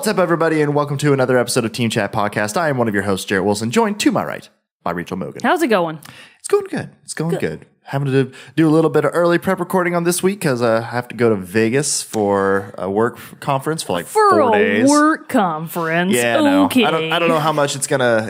What's up, everybody, and welcome to another episode of Team Chat Podcast. I am one of your hosts, Jerrett Wilson, joined to my right by Rachel Mogan. How's it going? It's going good. It's going good. Having to do a little bit of early prep recording on this week because I have to go to Vegas for a work conference for 4 days. For a work conference? Yeah, okay. no. I don't know how much it's gonna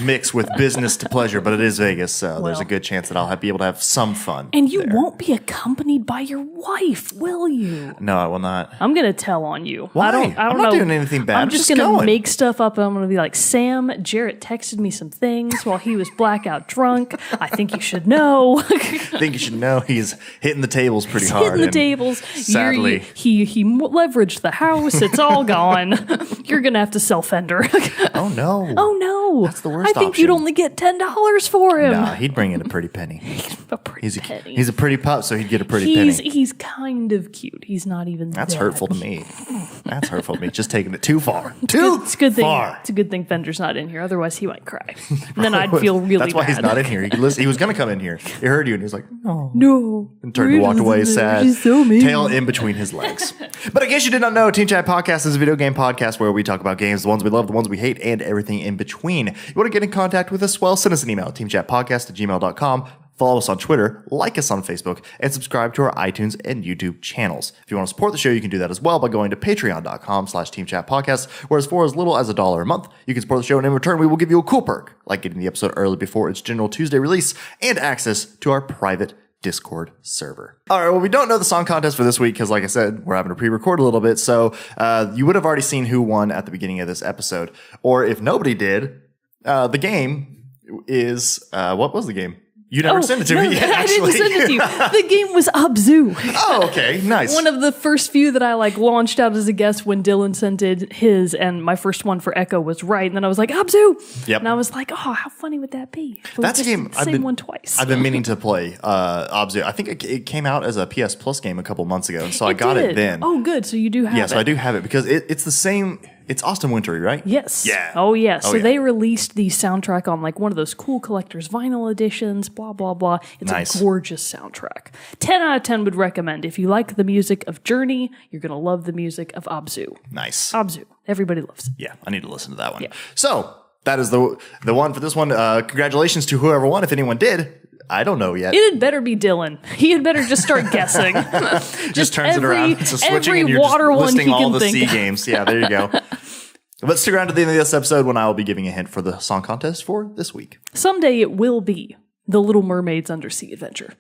mix with business to pleasure, but it is Vegas, so there's a good chance that I'll be able to have some fun. And you won't be accompanied by your wife, will you? No, I will not. I'm going to tell on you. Why? I don't I'm know. not doing anything bad. I'm just going to make stuff up, and I'm going to be like, Sam, Jerrett texted me some things while he was blackout drunk. I think you should know. I think you should know he's hitting the tables pretty hard. Hitting the tables. Sadly. He leveraged the house. It's all gone. You're going to have to sell Fender. Oh, no. Oh, no. That's the worst I think option. you'd only get $10 for him. Nah, he'd bring in a pretty penny. penny. He's a pretty pup, so he'd get a pretty penny. He's kind of cute. He's not even That's that hurtful to me. That's hurtful to me. Just taking it too far. It's a good thing. Far. It's a good thing Fender's not in here. Otherwise, he might cry. And then I'd feel really That's why bad. he's not in here. He was going to come in here. He heard you, and he was like, "No." No. And turned and walked away sad, She's so mean. tail in between his legs. But I guess you did not know, Team Chat Podcast is a video game podcast where we talk about games, the ones we love, the ones we hate, and everything in between. You want to get in contact with us? Well, send us an email, teamchatpodcast@gmail.com. Follow us on Twitter, like us on Facebook, and subscribe to our iTunes and YouTube channels. If you want to support the show, you can do that as well by going to patreon.com/teamchatpodcast, where for as little as $1 a month, you can support the show, and in return, we will give you a cool perk, like getting the episode early before its general Tuesday release, and access to our private Discord server. All right, well, we don't know the song contest for this week because, like I said, we're having to pre-record a little bit, so you would have already seen who won at the beginning of this episode. Or if nobody did, the game is, what was the game? You never sent it to me yet, actually. I didn't send it to you. The game was Abzu. Oh, okay. Nice. One of the first few that I launched out as a guest when Dylan sent it his, and my first one for Echo was right. And then I was like, Abzu. Yep. And I was like, oh, how funny would that be? That's a game. Same one twice. I've been meaning to play Abzu. I think it came out as a PS Plus game a couple months ago, and so I got it then. Oh, good. So you do have it. Yeah, so I do have it because it's the same. It's Austin Wintory, right? Yes. Yeah. Oh, yeah. So yeah. they released the soundtrack on one of those cool collector's vinyl editions, blah, blah, blah. It's nice. A gorgeous soundtrack. 10 out of 10 would recommend. If you like the music of Journey, you're going to love the music of Abzu. Nice. Abzu. Everybody loves it. Yeah, I need to listen to that one. Yeah. So that is the one for this one. Congratulations to whoever won, if anyone did. I don't know yet. It had better be Dylan. He had better just start guessing. just turns it around. It's a switching and you're water just listing all the think. C games. Yeah, there you go. But stick around to the end of this episode when I will be giving a hint for the song contest for this week. Someday it will be The Little Mermaid's Undersea Adventure.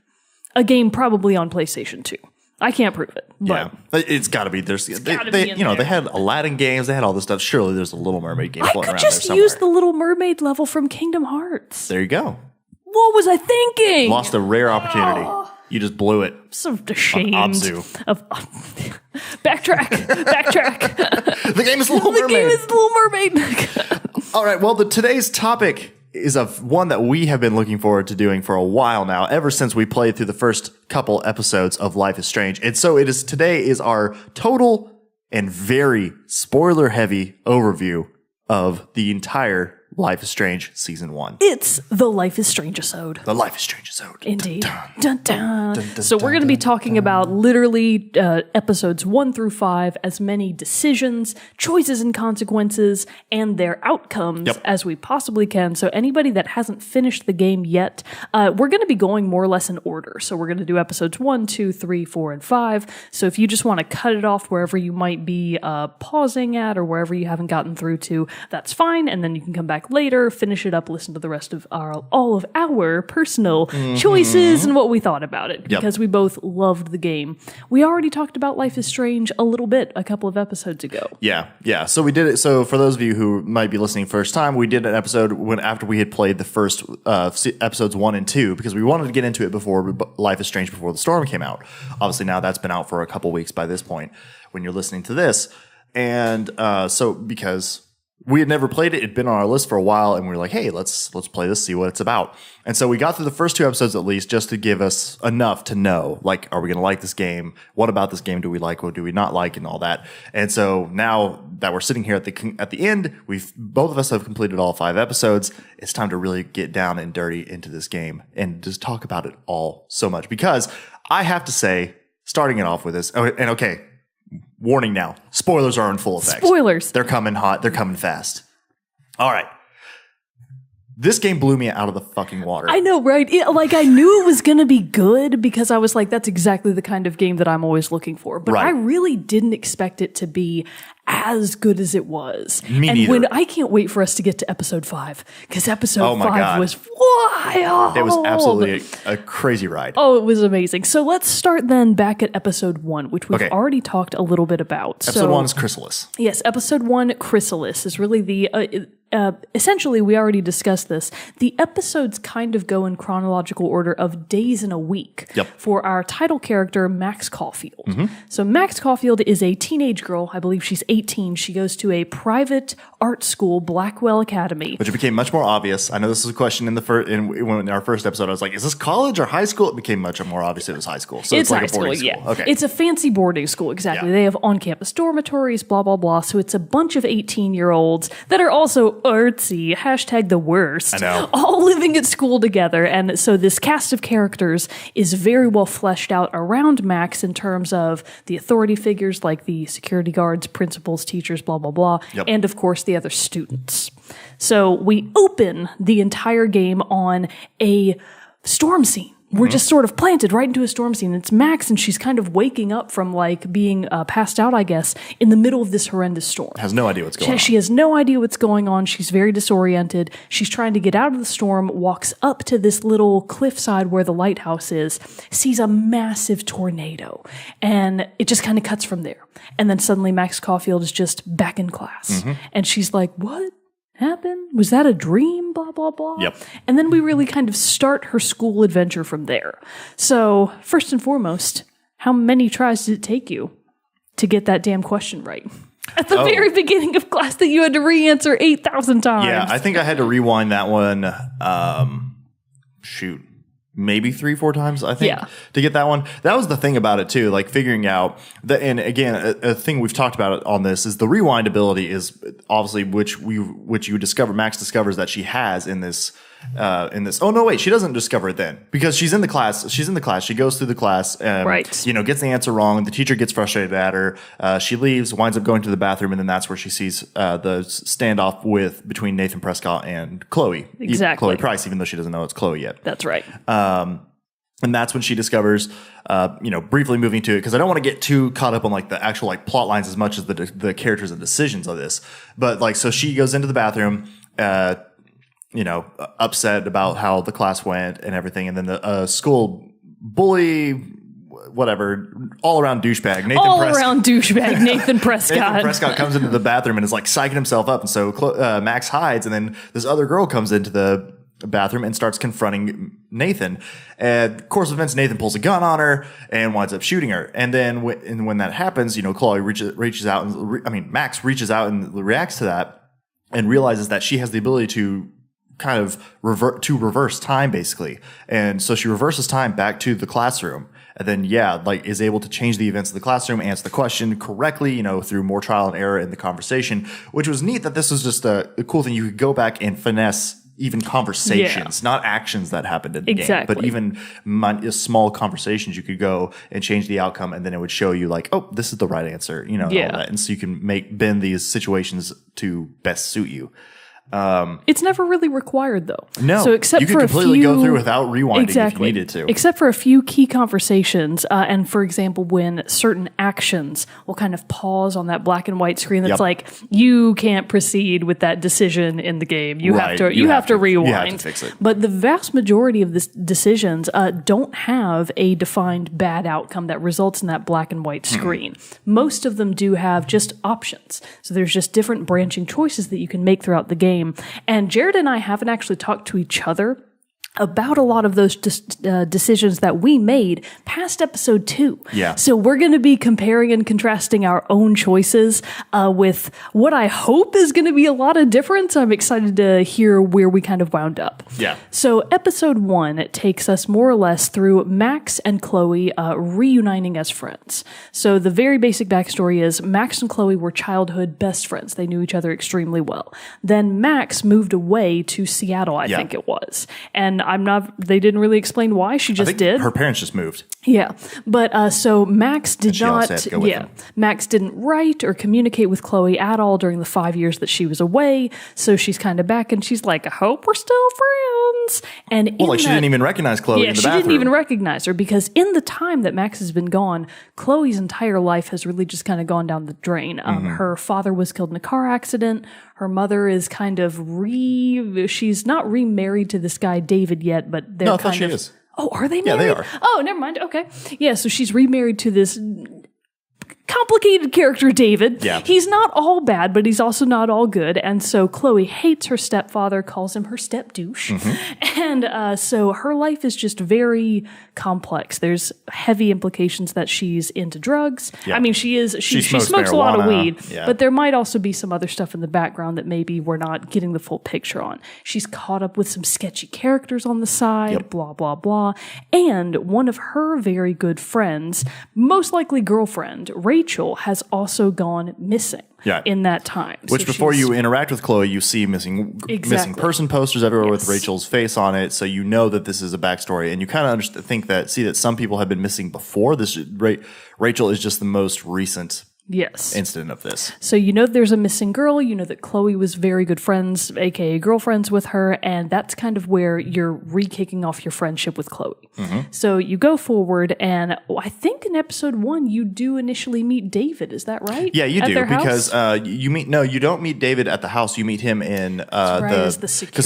A game probably on PlayStation 2. I can't prove it. But yeah, it's got to be. They had Aladdin games. They had all this stuff. Surely there's a Little Mermaid game floating around there somewhere. I could just use the Little Mermaid level from Kingdom Hearts. There you go. What was I thinking? Lost a rare opportunity. You just blew it. So ashamed. Abzu. Backtrack. The game is Little Mermaid. The game is Little Mermaid. All right. Well, today's topic is one that we have been looking forward to doing for a while now, ever since we played through the first couple episodes of Life is Strange. And so today is our total and very spoiler-heavy overview of the entire Life is Strange Season 1. It's the Life is Strange-isode. The Life is Strange-isode. Indeed. Dun, dun, dun. So we're going to be talking about literally episodes 1 through 5, as many decisions, choices and consequences, and their outcomes as we possibly can. So anybody that hasn't finished the game yet, we're going to be going more or less in order. So we're going to do episodes 1, 2, 3, 4, and 5. So if you just want to cut it off wherever you might be pausing at or wherever you haven't gotten through to, that's fine. And then you can come back later, finish it up, listen to the rest of all of our personal choices and what we thought about it, because we both loved the game. We already talked about Life is Strange a little bit a couple of episodes ago. Yeah. So we did it. So for those of you who might be listening first time, we did an episode after we had played the first episodes 1 and 2, because we wanted to get into it before Life is Strange Before the Storm came out. Obviously now that's been out for a couple weeks by this point when you're listening to this. And so because we had never played it. It'd been on our list for a while, and we were like, hey, let's play this, see what it's about. And so we got through the first 2 episodes at least, just to give us enough to know, are we going to like this game? What about this game do we like? What do we not like? And all that. And so now that we're sitting here at the end, both of us have completed all 5 episodes. It's time to really get down and dirty into this game and just talk about it all so much. Because I have to say, starting it off with this, and okay, warning now. Spoilers are in full effect. Spoilers. They're coming hot. They're coming fast. All right. This game blew me out of the fucking water. I know, right? I knew it was going to be good because I was like, that's exactly the kind of game that I'm always looking for. But I really didn't expect it to be as good as it was. Me neither. I can't wait for us to get to episode 5 because episode 5 was wild. It was absolutely a crazy ride. Oh, it was amazing. So let's start then back at episode 1, which we've already talked a little bit about. Episode 1 is Chrysalis. Yes, episode 1, Chrysalis, is really the... essentially, we already discussed this. The episodes kind of go in chronological order of days in a week for our title character, Max Caulfield. Mm-hmm. So Max Caulfield is a teenage girl. I believe she's 18. She goes to a private art school, Blackwell Academy. Which became much more obvious. I know this was a question in our first episode. I was like, is this college or high school? It became much more obvious it was high school. So it's like a boarding school. Okay. It's a fancy boarding school, exactly. Yeah. They have on-campus dormitories, blah, blah, blah. So it's a bunch of 18-year-olds that are also artsy, hashtag the worst, I know. all living at school together. And so this cast of characters is very well fleshed out around Max in terms of the authority figures like the security guards, principals, teachers, blah, blah, blah, and of course the other students. So we open the entire game on a storm scene. We're just sort of planted right into a storm scene. It's Max, and she's kind of waking up from being passed out, I guess, in the middle of this horrendous storm. Has no idea what's going on. She has no idea what's going on. She's very disoriented. She's trying to get out of the storm, walks up to this little cliffside where the lighthouse is, sees a massive tornado, and it just kind of cuts from there. And then suddenly Max Caulfield is just back in class. And she's like, what happened? Was that a dream? Blah, blah, blah. Yep. And then we really kind of start her school adventure from there. So first and foremost, how many tries did it take you to get that damn question right? At the very beginning of class that you had to re-answer 8,000 times. Yeah, I think I had to rewind that one. Maybe 3-4 times, I think, to get that one. That was the thing about it, too, like figuring out that. And again, a thing we've talked about on this is the rewind ability is obviously which you discover. Max discovers that she has in this. Oh no, wait, she doesn't discover it then because she's in the class. She goes through the class, gets the answer wrong. The teacher gets frustrated at her. She leaves, winds up going to the bathroom, and then that's where she sees the standoff between Nathan Prescott and Chloe. Exactly, Chloe Price, even though she doesn't know it's Chloe yet. That's right. And that's when she discovers, briefly moving to it, because I don't want to get too caught up on like the actual like plot lines as much as the characters and decisions of this. But so she goes into the bathroom, upset about how the class went and everything. And then the school bully, whatever, all around douchebag. Nathan Prescott. Nathan Prescott comes into the bathroom and is like psyching himself up. And so Max hides. And then this other girl comes into the bathroom and starts confronting Nathan. And course of events, Nathan pulls a gun on her and winds up shooting her. And then when that happens, Chloe reaches out and Max reaches out and reacts to that and realizes that she has the ability to kind of reverse time basically. And so she reverses time back to the classroom and then, is able to change the events of the classroom, answer the question correctly, through more trial and error in the conversation, which was neat that this was just a cool thing. You could go back and finesse even conversations, not actions that happened in the game, but even small conversations. You could go and change the outcome, and then it would show you like, oh, this is the right answer, all that. And so you can bend these situations to best suit you. It's never really required though. No, so except you could completely go through without rewinding if you needed to. Except for a few key conversations, and for example, when certain actions will kind of pause on that black and white screen, that's like you can't proceed with that decision in the game. You have to rewind. You have to fix it. But the vast majority of the decisions don't have a defined bad outcome that results in that black and white screen. Most of them do have just options. So there's just different branching choices that you can make throughout the game. And Jerrett and I haven't actually talked to each other about a lot of those decisions that we made past episode 2. Yeah. So we're going to be comparing and contrasting our own choices with what I hope is going to be a lot of difference. I'm excited to hear where we kind of wound up. Yeah. So episode 1 takes us more or less through Max and Chloe reuniting as friends. So the very basic backstory is Max and Chloe were childhood best friends. They knew each other extremely well. Then Max moved away to Seattle, I think it was. And they didn't really explain why. She just did. Her parents just moved. Yeah, but so Max did she also not. had to go with him. Max didn't write or communicate with Chloe at all during the 5 years that she was away. So she's kind of back, and she's like, "I hope we're still friends." And she didn't even recognize Chloe in the bathroom. she didn't even recognize her because in the time that Max has been gone, Chloe's entire life has really just kind of gone down the drain. Her father was killed in a car accident. Her mother is kind of she's not remarried to this guy David yet, but they're I thought she is. Oh, are they married? Yeah, they are. Oh, never mind. Okay. Yeah, so she's remarried to this complicated character, David. Yeah. He's not all bad, but he's also not all good. And so Chloe hates her stepfather, calls him her step douche. And so her life is just very complex. There's heavy implications that she's into drugs. Yeah. I mean, she smokes a lot of weed, yeah. but there might also be some other stuff in the background that maybe we're not getting the full picture on. She's caught up with some sketchy characters on the side, blah, blah, blah. And one of her very good friends, most likely girlfriend, Rachel, has also gone missing in that time. Which before you interact with Chloe, you see missing person posters everywhere with Rachel's face on it. So you know that this is a backstory. And you kind of see that some people have been missing before. Rachel is just the most recent incident of this. So you know there's a missing girl. You know that Chloe was very good friends, aka girlfriends with her, and that's kind of where you're re-kicking off your friendship with Chloe. So you go forward, and I think in episode 1 you do initially meet David. Is that right? Yeah, you do, because you don't meet David at the house. You meet him in because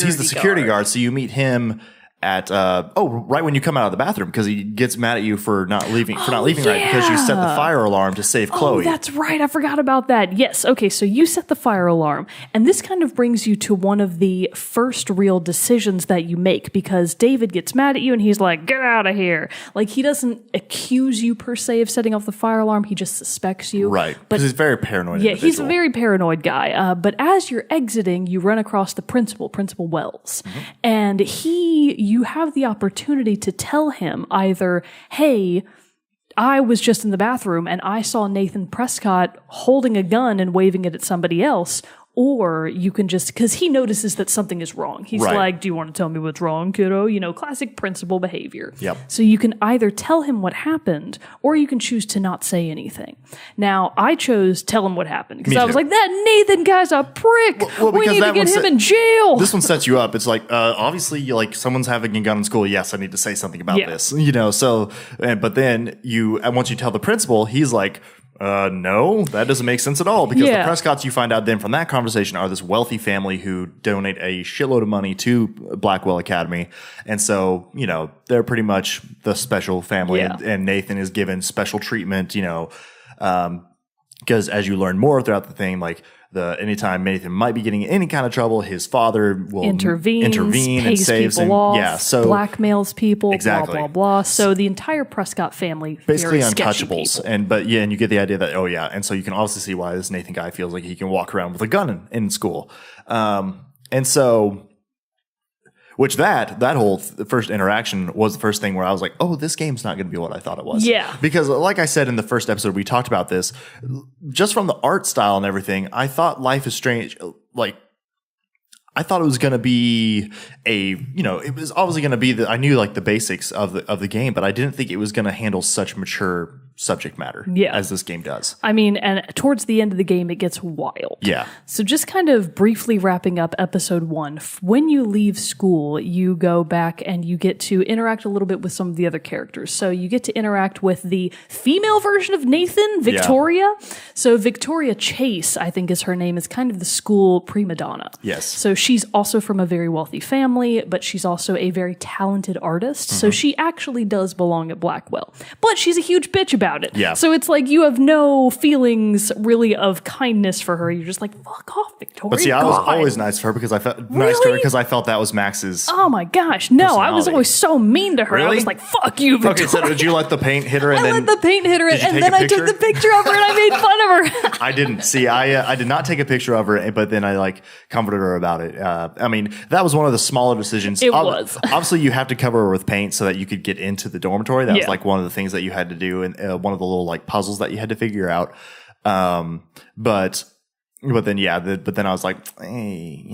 he's the security guard. So you meet him at right when you come out of the bathroom, because he gets mad at you for not leaving right because you set the fire alarm to save Chloe. Oh, that's right. I forgot about that. Yes. Okay. So you set the fire alarm, and this kind of brings you to one of the first real decisions that you make, because David gets mad at you and he's like, "Get out of here." Like, he doesn't accuse you per se of setting off the fire alarm. He just suspects you. Right. Because he's very paranoid. Yeah, he's a very paranoid guy. But as you're exiting, you run across the Principal Wells, and you have the opportunity to tell him either, "Hey, I was just in the bathroom and I saw Nathan Prescott holding a gun and waving it at somebody else," or you can just, because he notices that something is wrong. He's like, "Do you want to tell me what's wrong, kiddo?" You know, classic principal behavior. Yep. So you can either tell him what happened, or you can choose to not say anything. Now, I chose tell him what happened, because I was like, that Nathan guy's a prick. We need to get him in jail. This one sets you up. It's like, obviously, like, someone's having a gun in school. Yes, I need to say something about this. You know, so, but then once you tell the principal, he's like, no, that doesn't make sense at all, because the Prescotts, you find out then from that conversation, are this wealthy family who donate a shitload of money to Blackwell Academy. And so, you know, they're pretty much the special family, and Nathan is given special treatment, you know, because as you learn more throughout the thing, like, anytime Nathan might be getting in any kind of trouble, his father will intervene and saves him. Off, yeah, so blackmails people, exactly. blah blah blah. So the entire Prescott family, basically very untouchables, and you get the idea that and so you can also see why this Nathan guy feels like he can walk around with a gun in school, and so. Which that whole first interaction was the first thing where I was like, oh, this game's not going to be what I thought it was. Yeah. Because like I said in the first episode, we talked about this. Just from the art style and everything, I thought Life is Strange, like, I thought it was going to be it was obviously going to be I knew like the basics of the game, but I didn't think it was going to handle such mature subject matter as this game does. I mean, and towards the end of the game, it gets wild. Yeah. So just kind of briefly wrapping up episode 1, when you leave school, you go back and you get to interact a little bit with some of the other characters. So you get to interact with the female version of Nathan, Victoria. Yeah. So Victoria Chase, I think is her name, is kind of the school prima donna. Yes. So she's also from a very wealthy family, but she's also a very talented artist. So she actually does belong at Blackwell. But she's a huge bitch about it. Yeah. So it's like you have no feelings really of kindness for her. You're just like, fuck off, Victoria. But see, I was always nice for her because I felt nice to her because I felt that was Max's. Oh my gosh, no! I was always so mean to her. Really? I was like, "Fuck you, Victoria." Okay, so did you let the paint hit her? And I let the paint hit her, and then I took the picture of her and I made fun of her. I didn't. See, I did not take a picture of her, but then I like comforted her about it. I mean, that was one of the smaller decisions. It was. Obviously, you have to cover her with paint so that you could get into the dormitory. That was like one of the things that you had to do, and one of the little like puzzles that you had to figure out. But But then, but then I was like, hey,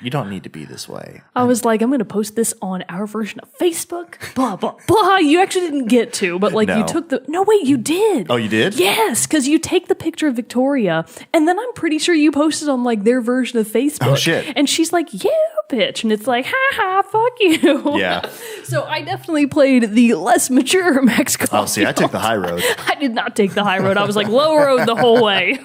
you don't need to be this way. I was like, I'm going to post this on our version of Facebook, blah, blah, blah. You actually didn't get to, but like you took no, wait, you did. Oh, you did? Yes, because you take the picture of Victoria, and then I'm pretty sure you posted on like their version of Facebook. Oh, shit. And she's like, yeah, bitch. And it's like, ha, fuck you. Yeah. So I definitely played the less mature Max Caulfield. Oh, see, I took the high road. I did not take the high road. I was like low road the whole way.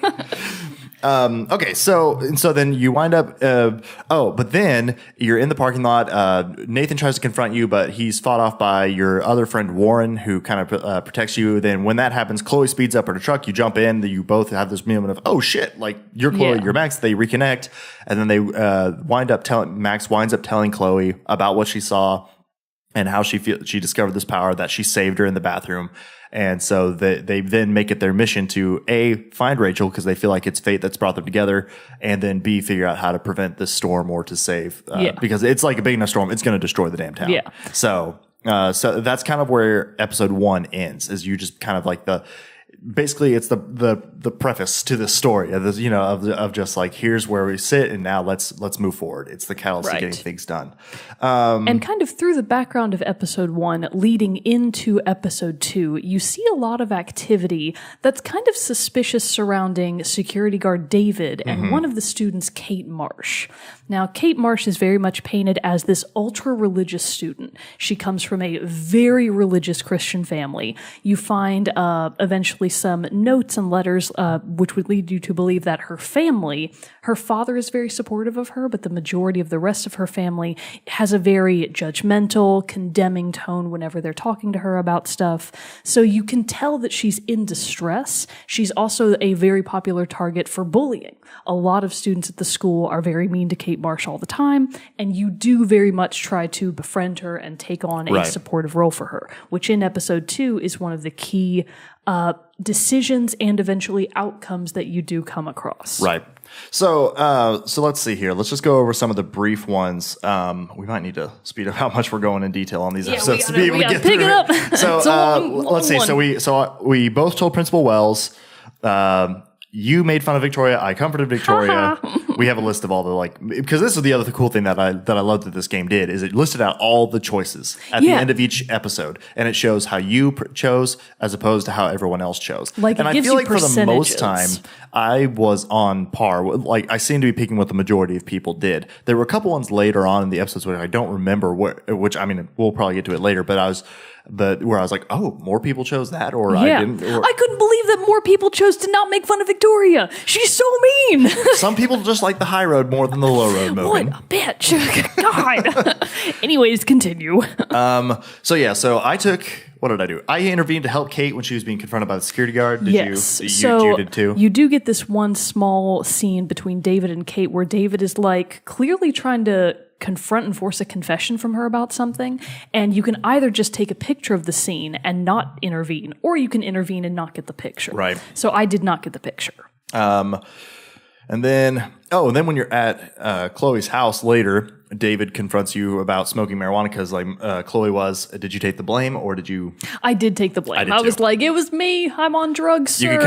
Okay, so then you wind up. But then you're in the parking lot. Nathan tries to confront you, but he's fought off by your other friend Warren, who kind of protects you. Then when that happens, Chloe speeds up her truck. You jump in. You both have this moment of, oh shit, like you're Chloe, you're Max. They reconnect, and then they Max winds up telling Chloe about what she saw and how she discovered this power, that she saved her in the bathroom. And so they then make it their mission to A, find Rachel because they feel like it's fate that's brought them together, and then B, figure out how to prevent this storm or to save. Because it's like a big enough storm, it's going to destroy the damn town. Yeah. So that's kind of where episode 1 ends, is you just kind of like basically it's the preface to the story of this, of just like, here's where we sit and now let's move forward. It's the catalyst to getting things done. And kind of through the background of episode 1 leading into episode 2, you see a lot of activity that's kind of suspicious surrounding security guard David and one of the students, Kate Marsh. Now, Kate Marsh is very much painted as this ultra-religious student. She comes from a very religious Christian family. You find eventually some notes and letters which would lead you to believe that her father is very supportive of her, but the majority of the rest of her family has a very judgmental, condemning tone whenever they're talking to her about stuff. So you can tell that she's in distress. She's also a very popular target for bullying. A lot of students at the school are very mean to Kate Marsh all the time, and you do very much try to befriend her and take on a supportive role for her, which in episode 2 is one of the key decisions and eventually outcomes that you do come across. Right. So let's see here. Let's just go over some of the brief ones. We might need to speed up how much we're going in detail on these episodes to be able to get through it. So let's see. So we both told Principal Wells. You made fun of Victoria. I comforted Victoria. We have a list of all the because this is the other cool thing that I love that this game did, is it listed out all the choices at the end of each episode, and it shows how you chose as opposed to how everyone else chose. And I feel like for the most time, I was on par. I seem to be picking what the majority of people did. There were a couple ones later on in the episodes where I don't remember which I mean, we'll probably get to it later, but where I was like, oh, more people chose that, or I didn't. I couldn't believe that more people chose to not make fun of Victoria. She's so mean. Some people just like the high road more than the low road, Mogan. What a bitch. God. Anyways, continue. So I took, what did I do? I intervened to help Kate when she was being confronted by the security guard. Did you? You did too? You do get this one small scene between David and Kate where David is clearly trying to confront and force a confession from her about something, and you can either just take a picture of the scene and not intervene, or you can intervene and not get the picture. Right. So I did not get the picture. And then when you're at Chloe's house later, David confronts you about smoking marijuana because Chloe was, did you take the blame or did you? I did take the blame. I was like, it was me. I'm on drugs, sir. You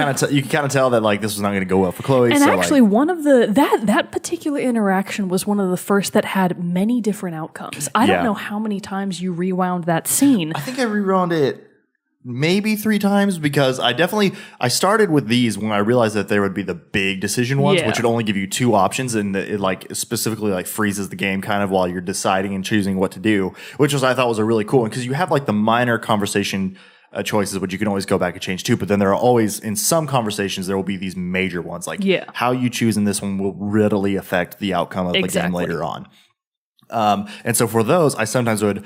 can kind of tell that this was not going to go well for Chloe. And actually one of that particular interaction was one of the first that had many different outcomes. I don't know how many times you rewound that scene. I think I rewound it maybe 3 times, because I started with these when I realized that there would be the big decision ones, which would only give you 2 options, and it specifically freezes the game kind of while you're deciding and choosing what to do, which I thought was a really cool one, because you have the minor conversation choices, which you can always go back and change too, but then there are always, in some conversations, there will be these major ones, how you choose in this one will readily affect the outcome of the game later on. And so for those, I sometimes would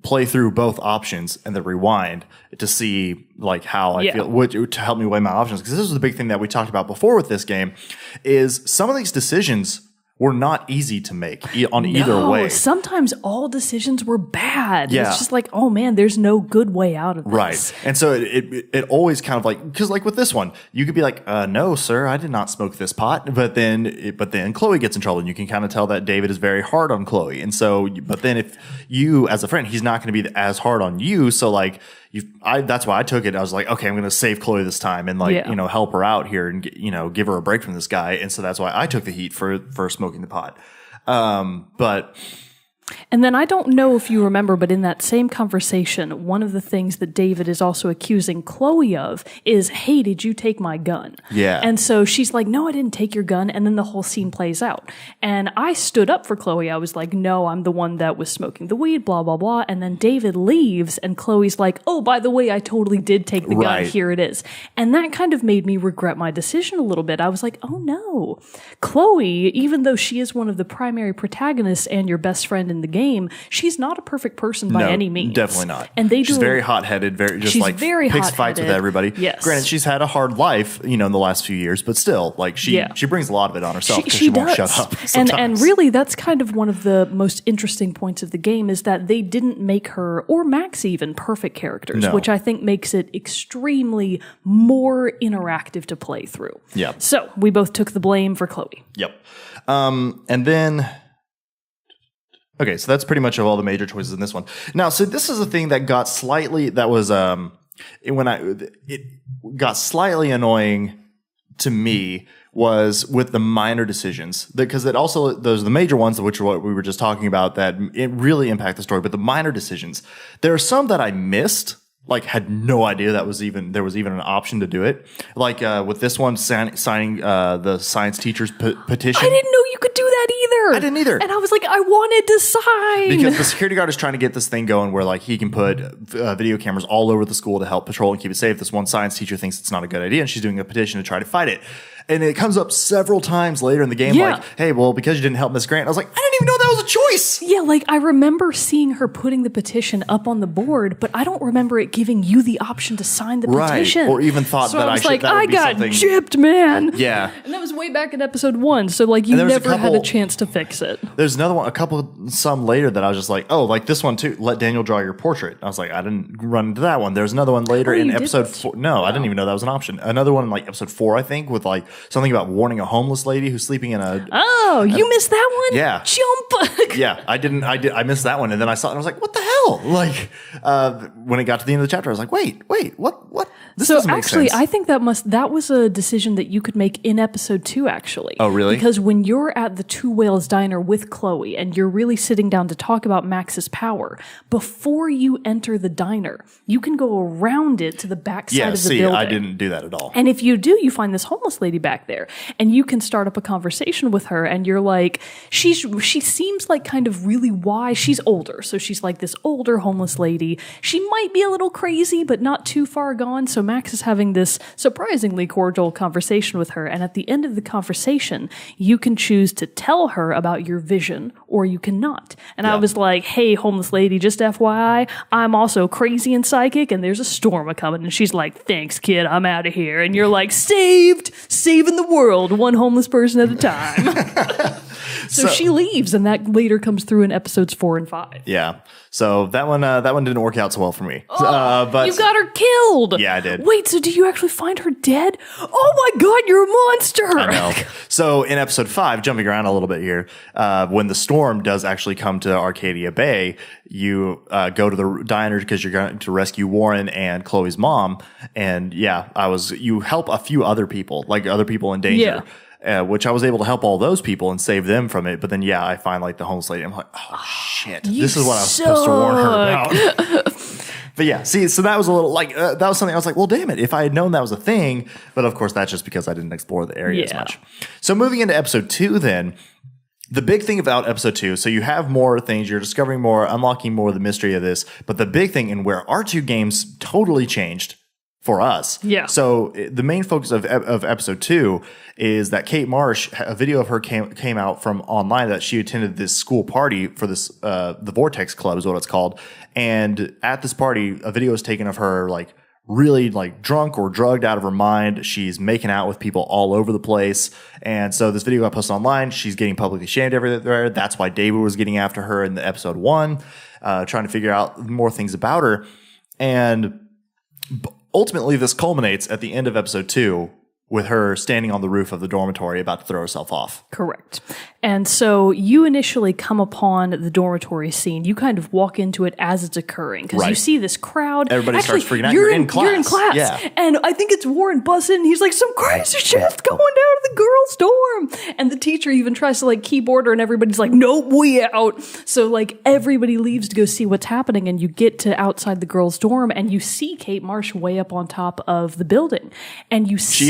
play through both options and then rewind to see how I feel, to help me weigh my options. Because this was the big thing that we talked about before with this game, is some of these decisions were not easy to make on either way. Sometimes all decisions were bad. Yeah. It's just oh man, there's no good way out of this. Right. And so it always kind of because with this one, you could be no, sir, I did not smoke this pot. But then Chloe gets in trouble, and you can kind of tell that David is very hard on Chloe. And so, but then if you, as a friend, he's not going to be as hard on you. So that's why I took it. I was like, okay, I'm going to save Chloe this time and help her out here and give her a break from this guy. And so that's why I took the heat for smoking the pot. And then I don't know if you remember, but in that same conversation, one of the things that David is also accusing Chloe of is, hey, did you take my gun? Yeah. And so she's like, no, I didn't take your gun. And then the whole scene plays out. And I stood up for Chloe. I was like, no, I'm the one that was smoking the weed, blah, blah, blah. And then David leaves and Chloe's like, oh, by the way, I totally did take the gun. Here it is. And that kind of made me regret my decision a little bit. I was like, oh no, Chloe, even though she is one of the primary protagonists and your best friend in the game, she's not a perfect person by any means. Definitely not. And she's very hot-headed, picks fights with everybody. Yes. Granted, she's had a hard life, in the last few years, but still, she brings a lot of it on herself because she won't shut up. And really, that's kind of one of the most interesting points of the game is that they didn't make her, or Max even, perfect characters, which I think makes it extremely more interactive to play through. Yeah. So we both took the blame for Chloe. Yep. And then... Okay, so that's pretty much of all the major choices in this one. Now, so this is a thing that got slightly slightly annoying to me was with the minor decisions, because it also, those are the major ones, which are what we were just talking about, that it really impact the story. But the minor decisions, there are some that I missed. Had no idea there was even an option to do it. With this one, signing the science teacher's petition. I didn't know you could do that either. I didn't either. And I was like, I wanted to sign. Because the security guard is trying to get this thing going where he can put video cameras all over the school to help patrol and keep it safe. This one science teacher thinks it's not a good idea, and she's doing a petition to try to fight it. And it comes up several times later in the game, hey, well, because you didn't help Miss Grant. I was like, I didn't even know that was a choice. Yeah, I remember seeing her putting the petition up on the board, but I don't remember it giving you the option to sign the petition. Or even thought that I should. I got gypped, man. Yeah. And that was way back in episode 1, so you never had a chance to fix it. There's another one, some later that I was just like, oh, this one too. Let Daniel draw your portrait. I was like, I didn't run into that one. There's another one later in episode 4. No, I didn't even know that was an option. Another one in episode 4, I think, with something about warning a homeless lady who's sleeping in a... Oh, you missed that one? Yeah. Jump! Yeah, I missed that one. And then I saw it and I was like, what the hell? When it got to the end of the chapter, I was like, wait, what? This doesn't make sense. I think that was a decision that you could make in episode 2, actually. Oh, really? Because when you're at the Two Whales Diner with Chloe and you're really sitting down to talk about Max's power, before you enter the diner, you can go around it to the back side of the building. I didn't do that at all. And if you do, you find this homeless lady back there, and you can start up a conversation with her, and you're like, she seems like kind of really wise. She's older, so she's like this older homeless lady. She might be a little crazy, but not too far gone. So Max is having this surprisingly cordial conversation with her, and at the end of the conversation, you can choose to tell her about your vision, or you cannot. And I was like, hey, homeless lady, just FYI, I'm also crazy and psychic, and there's a storm a-coming. And she's like, thanks, kid, I'm out of here. And you're like, saving the world, one homeless person at a time. So she leaves, and that later comes through in episodes 4 and 5. Yeah. So that one didn't work out so well for me. But you got her killed. Yeah, I did. Wait, so do you actually find her dead? Oh my God, you're a monster. I know. So in episode 5, jumping around a little bit here, when the storm does actually come to Arcadia Bay, you go to the diner because you're going to rescue Warren and Chloe's mom. And you help a few other people, other people in danger. Yeah. Which I was able to help all those people and save them from it. But then, I find the homeless lady. I'm like, oh, shit. This is what I was supposed to warn her about. But so that was a little that was something I was like, well, damn it. If I had known that was a thing. But of course, that's just because I didn't explore the area as much. So moving into episode 2 then. The big thing about episode 2, so you have more things, you're discovering more, unlocking more of the mystery of this. But the big thing, and where our 2 games totally changed for us. Yeah. So the main focus of episode 2 is that Kate Marsh, a video of her came out from online that she attended this school party for this, the Vortex Club is what it's called. And at this party, a video is taken of her really drunk or drugged out of her mind. She's making out with people all over the place. And so this video got posted online. She's getting publicly shamed everywhere. That's why David was getting after her in the episode 1, trying to figure out more things about her. And ultimately, this culminates at the end of episode 2 with her standing on the roof of the dormitory about to throw herself off. Correct. And so you initially come upon the dormitory scene. You kind of walk into it as it's occurring because you see this crowd. Everybody starts freaking out. You're in class. You're in class. Yeah. And I think it's Warren Bussin. He's like, some crazy shit's going down to the girls' dorm. And the teacher even tries to like keep order and everybody's like, nope, we out. So like everybody leaves to go see what's happening and you get to outside the girls' dorm and you see Kate Marsh way up on top of the building. And you see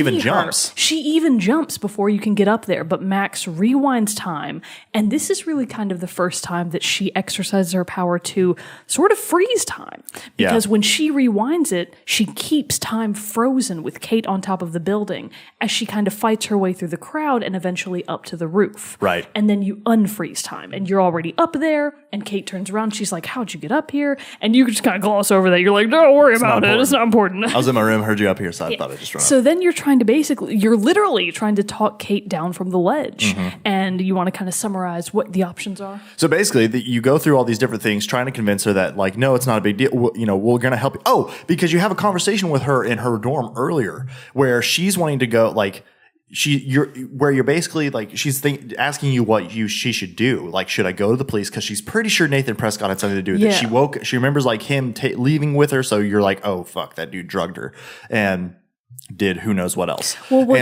She even jumps before you can get up there, but Max rewinds time, and this is really kind of the first time that she exercises her power to sort of freeze time. Because when she rewinds it, she keeps time frozen with Kate on top of the building as she kind of fights her way through the crowd and eventually up to the roof. Right. And then you unfreeze time, and you're already up there, and Kate turns around, she's like, how'd you get up here? And you just kind of gloss over that. You're like, don't worry about it. It's not important. I was in my room, heard you up here, so I thought I'd just run up. So then you're trying to you're literally trying to talk Kate down from the ledge. And you want to kind of summarize what the options are. So basically, you go through all these different things, trying to convince her that, like, no, it's not a big deal. We're going to help you. Oh, because you have a conversation with her in her dorm earlier where she's wanting to go, like, you're basically like, she's asking you what she should do. Like, should I go to the police? Because she's pretty sure Nathan Prescott had something to do with it. She remembers like him leaving with her. So you're like, oh, fuck, that dude drugged her. And did who knows what else.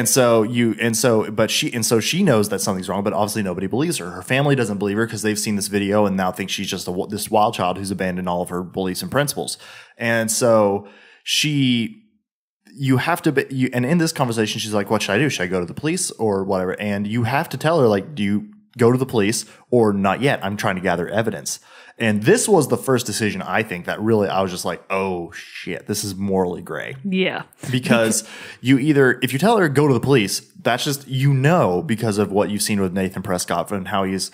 So she knows that something's wrong, but obviously nobody believes her. Her family doesn't believe her because they've seen this video and now think she's just this wild child who's abandoned all of her beliefs and principles. And so you have to be, and in this conversation, she's like, what should I do? Should I go to the police or whatever? And you have to tell her, like, do you go to the police or not yet? I'm trying to gather evidence. And this was the first decision, I think, that really I was just like, oh, shit, this is morally gray. Yeah. Because if you tell her go to the police, that's just, because of what you've seen with Nathan Prescott and how he's,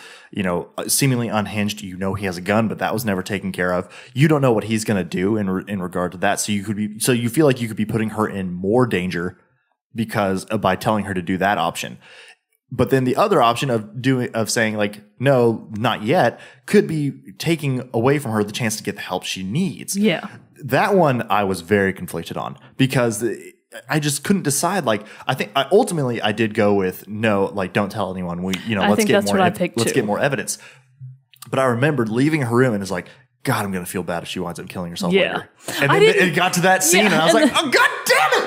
seemingly unhinged. He has a gun, but that was never taken care of. You don't know what he's going to do in regard to that. So you feel like you could be putting her in more danger by telling her to do that option. But then the other option of saying like, no, not yet, could be taking away from her the chance to get the help she needs. Yeah. That one I was very conflicted on because I just couldn't decide. Like, I think ultimately I did go with no, like, don't tell anyone. Let's get more evidence. But I remembered leaving her room and it's like, God, I'm going to feel bad if she winds up killing herself later. And then it got to that scene and I was like, oh, God damn it.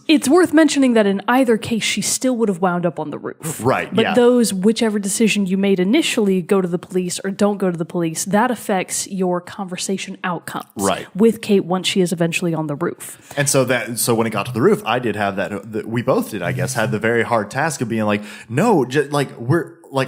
It's worth mentioning that in either case, she still would have wound up on the roof. Right, But whichever decision you made initially, go to the police or don't go to the police, that affects your conversation outcomes with Kate once she is eventually on the roof. And so when it got to the roof, I did have that. We both did, I guess, had the very hard task of being like, no,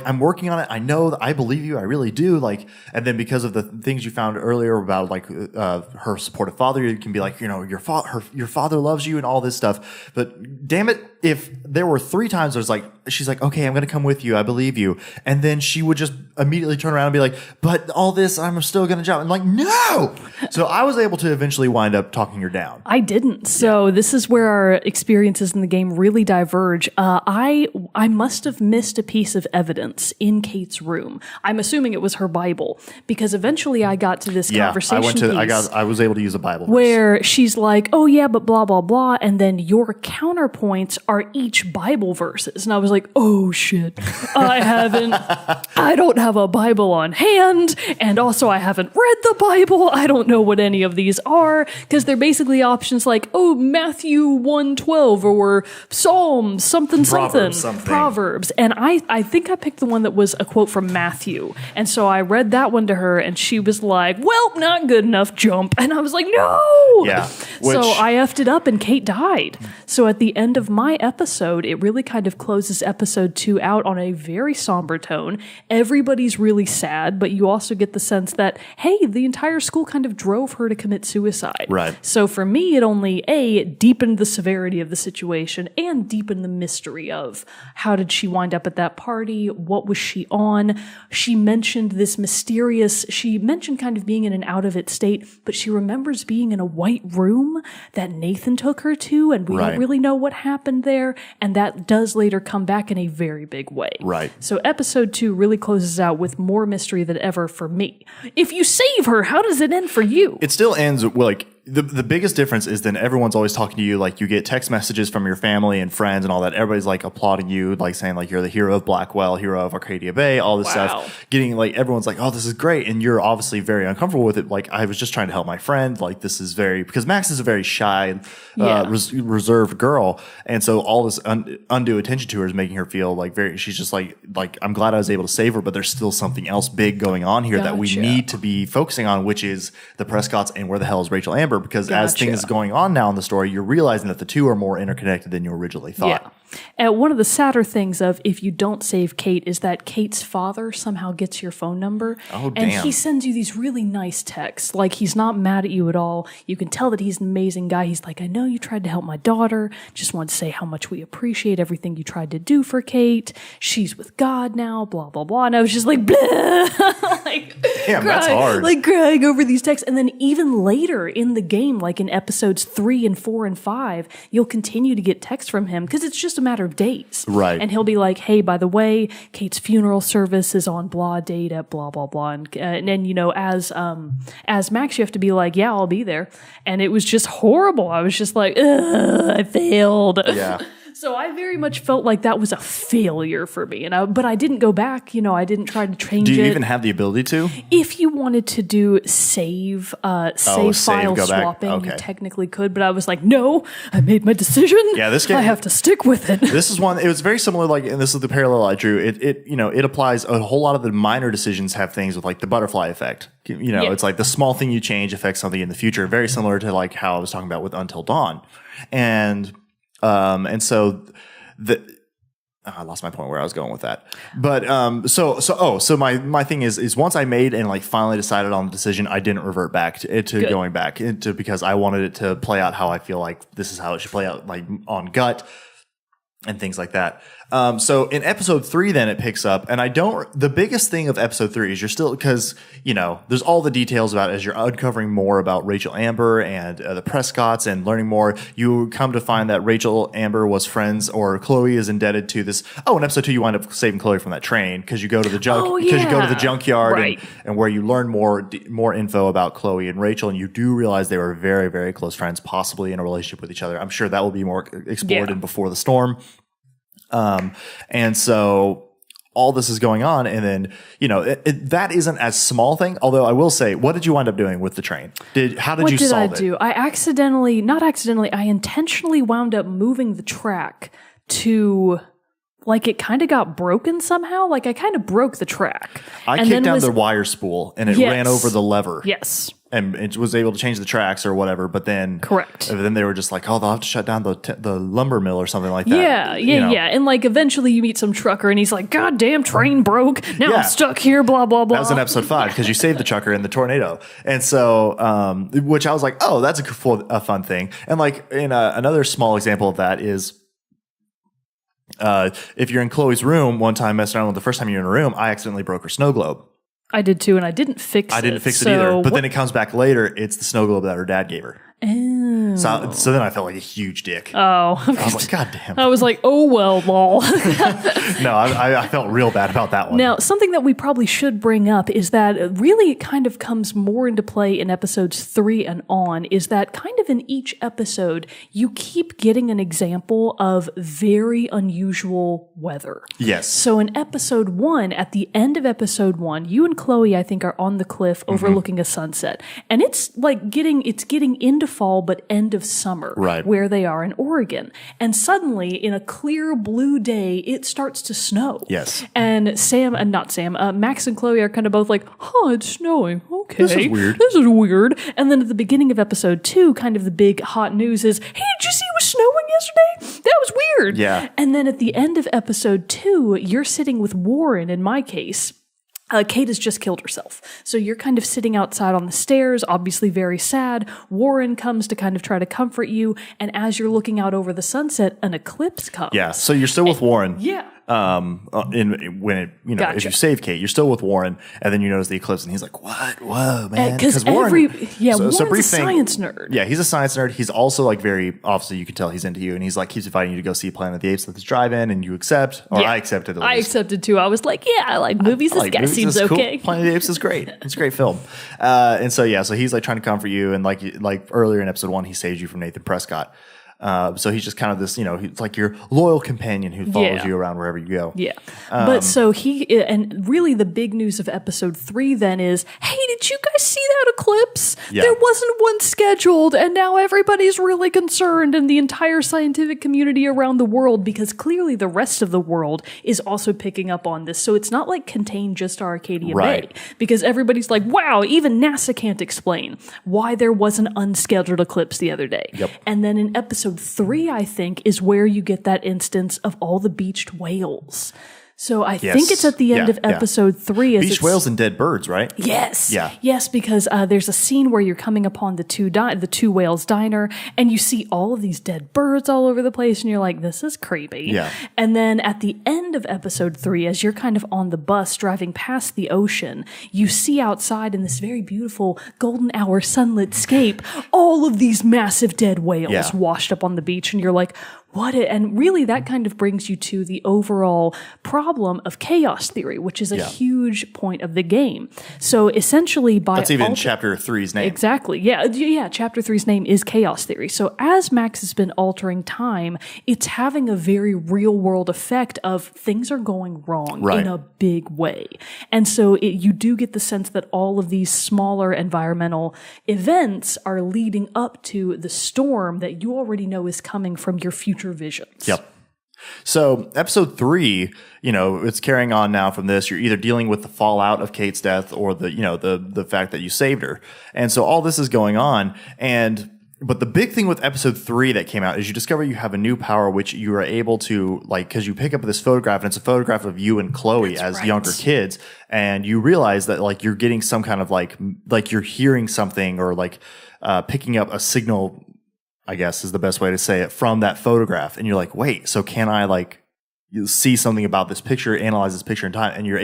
I'm working on it. I know that I believe you. I really do. Like, and then because of the things you found earlier about like her supportive father, you can be like, your father loves you and all this stuff. But damn it, if there were 3 times there's like, she's like, okay, I'm going to come with you. I believe you. And then she would just immediately turn around and be like, but all this, I'm still going to jump. And like, no. So I was able to eventually wind up talking her down. I didn't. So this is where our experiences in the game really diverge. I must have missed a piece of evidence in Kate's room. I'm assuming it was her Bible because eventually I got to this conversation I was able to use a Bible where she's like, oh yeah, but blah, blah, blah. And then your counterpoints are each Bible verses. And I was like, oh shit, I don't have a Bible on hand. And also I haven't read the Bible. I don't know what any of these are because they're basically options like, oh, Matthew 1:12 or Psalms, something. Proverbs. And I think I picked the one that was a quote from Matthew. And so I read that one to her and she was like, well, not good enough, jump. And I was like, no. Yeah. So I effed it up and Kate died. So at the end of my episode, it really kind of closes episode 2 out on a very somber tone. Everybody's really sad, but you also get the sense that, hey, the entire school kind of drove her to commit suicide. Right. So for me, it only, deepened the severity of the situation and deepened the mystery of how did she wind up at that party? What was she on? She mentioned kind of being in an out of it state, but she remembers being in a white room that Nathan took her to, and we don't really know what happened there. And that does later come back in a very big way. Right. So episode 2 really closes out with more mystery than ever for me. If you save her, how does it end for you? It still ends like the biggest difference is then everyone's always talking to you. Like you get text messages from your family and friends and all that. Everybody's like applauding you, like saying like you're the hero of Blackwell, hero of Arcadia Bay, all this stuff. Getting like everyone's like, oh, this is great, and you're obviously very uncomfortable with it. Like I was just trying to help my friend. Like this is because Max is a very shy, reserved girl, and so all this undue attention to her is making her feel like she's just like I'm glad I was able to save her, but there's still something else big going on here that we need to be focusing on, which is the Prescotts and where the hell is Rachel Amber. Because as things going on now in the story, you're realizing that the two are more interconnected than you originally thought. Yeah. And one of the sadder things of if you don't save Kate is that Kate's father somehow gets your phone number. Oh, damn. And he sends you these really nice texts. Like, he's not mad at you at all. You can tell that he's an amazing guy. He's like, I know you tried to help my daughter. Just want to say how much we appreciate everything you tried to do for Kate. She's with God now, blah, blah, blah. And I was just like, blah. Like, damn, that's hard. Like, crying over these texts. And then even later in the game, like in episodes 3 and 4 and 5, you'll continue to get texts from him because it's just a matter of days. Right. And he'll be like, hey, by the way, Kate's funeral service is on blah date at blah, blah, blah. And then, you know, as Max, you have to be like, yeah, I'll be there. And it was just horrible. I was just like, I failed. Yeah. So I very much felt like that was a failure for me. But I didn't go back. You know, I didn't try to change it. Do you even have the ability to? If you wanted to do save file swapping, you technically could. But I was like, no, I made my decision. Yeah, this game, I have to stick with it. This is one. It was very similar. Like, and this is the parallel I drew. It applies. A whole lot of the minor decisions have things with like the butterfly effect. You know, it's like the small thing you change affects something in the future. Very similar to like how I was talking about with Until Dawn, and so I lost my point where I was going with that. But so my thing is once I made and like finally decided on the decision, I didn't revert back to going back into, because I wanted it to play out how I feel like this is how it should play out, like on gut and things like that. So in episode 3, then it picks up, and the biggest thing of episode 3 is you're still, because, you know, there's all the details about it as you're uncovering more about Rachel Amber and the Prescotts and learning more. You come to find that Rachel Amber was friends, or Chloe is indebted to this. Oh, in episode 2, you wind up saving Chloe from that train because you go to the junkyard, right. and where you learn more info about Chloe and Rachel, and you do realize they were very, very close friends, possibly in a relationship with each other. I'm sure that will be more explored in Before the Storm. And so all this is going on, and then, you know, that isn't as small thing. Although I will say, what did you wind up doing with the train? How did you solve it? What did I do? I intentionally wound up moving the track to, like, it kind of got broken somehow. Like, I kind of broke the track. I kicked down the wire spool, and it ran over the lever. Yes. And it was able to change the tracks or whatever, but then Then they were just like, oh, they'll have to shut down the lumber mill or something like that. Yeah. And like eventually you meet some trucker and he's like, God damn, train broke. Now I'm stuck here, blah, blah, blah. That was in episode 5 because you saved the trucker in the tornado. And so, which I was like, oh, that's a fun thing. And like in another small example of that is, if you're in Chloe's room one time messing around with the first time you're in a room, I accidentally broke her snow globe. I did too, and I didn't fix it. I didn't fix it either. But then it comes back later. It's the snow globe that her dad gave her. Oh. So then I felt like a huge dick. Oh. I was like, God damn. I was like, oh, well, lol. No, I felt real bad about that one. Now, something that we probably should bring up is that really it kind of comes more into play in episodes 3 and on, is that kind of in each episode, you keep getting an example of very unusual weather. Yes. So in episode 1, at the end of episode 1, you and Chloe, I think, are on the cliff overlooking a sunset. And it's like getting into fall, but end of summer, right, where they are in Oregon. And suddenly, in a clear blue day, it starts to snow. Yes. And Max and Chloe are kind of both like, oh, it's snowing. Okay. This is weird. And then at the beginning of episode 2, kind of the big hot news is, hey, did you see it was snowing yesterday? That was weird. Yeah. And then at the end of episode 2, you're sitting with Warren, in my case. Kate has just killed herself. So you're kind of sitting outside on the stairs, obviously very sad. Warren comes to kind of try to comfort you. And as you're looking out over the sunset, an eclipse comes. Yeah. So you're still with Warren. Yeah. If you save Kate, you're still with Warren, and then you notice the eclipse, and he's like, "What? Whoa, man!" Because Warren's a science nerd. Yeah, he's a science nerd. He's also like very obviously, you can tell he's into you, and he's like keeps inviting you to go see Planet of the Apes at this drive-in, and you accept, or I accepted. I accepted too. I was like, yeah, I like movies. This guy seems okay. Cool. Planet of the Apes is great. It's a great film. And so he's like trying to comfort you, and like earlier in episode 1, he saves you from Nathan Prescott. So he's just kind of this, he's like your loyal companion who follows you around wherever you go. Yeah. But so and really the big news of episode 3 then is, hey, did you guys see that eclipse? Yeah. There wasn't one scheduled, and now everybody's really concerned, and the entire scientific community around the world, because clearly the rest of the world is also picking up on this. So it's not like contained just to Arcadia Bay, because everybody's like, wow, even NASA can't explain why there was an unscheduled eclipse the other day. Yep. And then in episode 3, I think, is where you get that instance of all the beached whales. So I think it's at the end of episode 3. Beached whales and dead birds, right? Yes. Yeah. Yes, because there's a scene where you're coming upon the two whales diner, and you see all of these dead birds all over the place, and you're like, this is creepy. Yeah. And then at the end of episode 3, as you're kind of on the bus driving past the ocean, you see outside in this very beautiful golden hour sunlit scape all of these massive dead whales washed up on the beach, and you're like, and really that kind of brings you to the overall problem of chaos theory, which is a huge point of the game. So essentially that's even chapter 3's name. Exactly. Yeah. Chapter 3's name is chaos theory. So as Max has been altering time, it's having a very real world effect of things are going wrong in a big way. And so you do get the sense that all of these smaller environmental events are leading up to the storm that you already know is coming from your future visions. Yep. So episode 3, it's carrying on now from this. You're either dealing with the fallout of Kate's death or the fact that you saved her. And so all this is going on. But the big thing with episode 3 that came out is you discover you have a new power, which you are able to, because you pick up this photograph, and it's a photograph of you and Chloe as younger kids. And you realize that you're getting some kind of like you're hearing something, or picking up a signal, I guess is the best way to say it, from that photograph. And you're like, wait, so can I you see something about this picture, analyze this picture in time, and you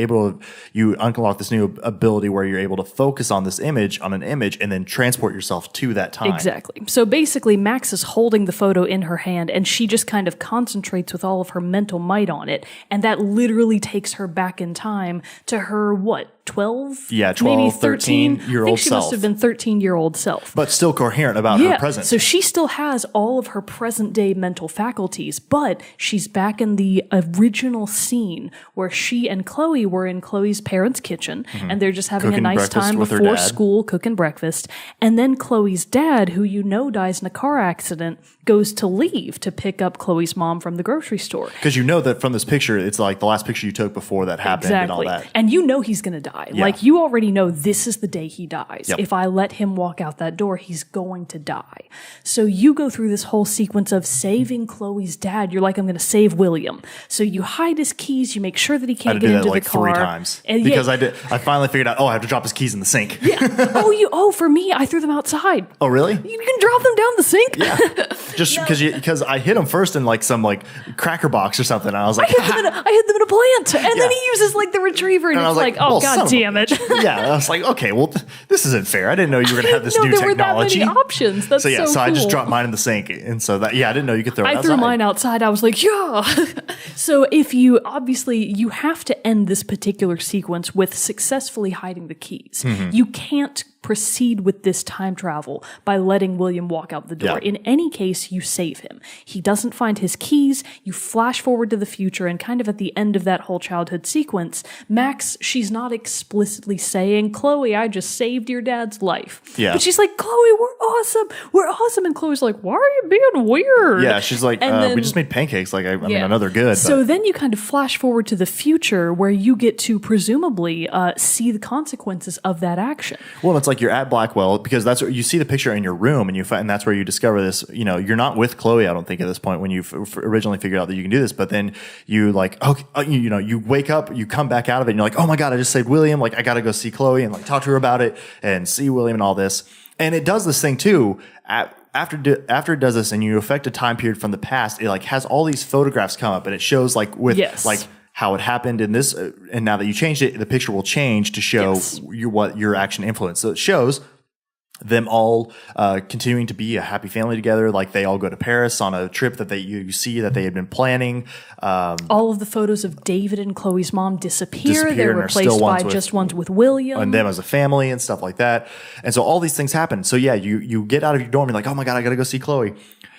unlock this new ability where you're able to focus on an image and then transport yourself to that time. Exactly. So basically Max is holding the photo in her hand, and she just kind of concentrates with all of her mental might on it. And that literally takes her back in time to her, 12? Yeah, 12, maybe 13-year-old self. I think she must have been 13-year-old self. But still coherent about her present. So she still has all of her present-day mental faculties, but she's back in the original scene where she and Chloe were in Chloe's parents' kitchen, and they're just having cooking a nice time before school, cooking breakfast. And then Chloe's dad, who dies in a car accident, goes to leave to pick up Chloe's mom from the grocery store. Because that from this picture, it's like the last picture you took before that happened and all that. And he's going to die. Yeah. You already know this is the day he dies. Yep. If I let him walk out that door, he's going to die. So you go through this whole sequence of saving Chloe's dad. You're like, I'm going to save William. So you hide his keys. You make sure that he can't get into the car. I did that 3 times. Because I finally figured out, I have to drop his keys in the sink. Yeah. For me, I threw them outside. Oh, really? You can drop them down the sink. Yeah. Just because I hit him first in some cracker box or something. And I was like, I hid them in a plant. And then he uses the retriever, and it's like, oh, God damn it. Yeah, I was like, okay, well, this isn't fair. I didn't know you were going to have this new technology. There were that many options. That's so cool. I just dropped mine in the sink. And so I didn't know you could throw it outside. I threw mine outside. I was like, yeah. So if you have to end this particular sequence with successfully hiding the keys. Mm-hmm. You can't proceed with this time travel by letting William walk out the door. Yeah. In any case, you save him. He doesn't find his keys. You flash forward to the future, and kind of at the end of that whole childhood sequence, Max, she's not explicitly saying, Chloe, I just saved your dad's life. Yeah. But she's like, Chloe, we're awesome. We're awesome. And Chloe's like, why are you being weird? Yeah, she's like, we just made pancakes. I mean, I know they're good. So then you kind of flash forward to the future where you get to presumably see the consequences of that action. Well, it's like you're at Blackwell, because that's where you see the picture in your room, and that's where you discover this. You're not with Chloe, I don't think, at this point when you originally figured out that you can do this. But then you you wake up, you come back out of it, and you're like, oh my God, I just saved William. I got to go see Chloe and talk to her about it and see William and all this. And it does this thing too. after it does this and you affect a time period from the past, it like has all these photographs come up and it shows like with like how it happened in this, and now that you changed it, the picture will change to show what your action influenced. So it shows them all continuing to be a happy family together. Like they all go to Paris on a trip that you see that they had been planning. All of the photos of David and Chloe's mom disappear. They're replaced by just ones with William. And them as a family and stuff like that. And so all these things happen. So yeah, you get out of your dorm. You're like, oh my God, I got to go see Chloe.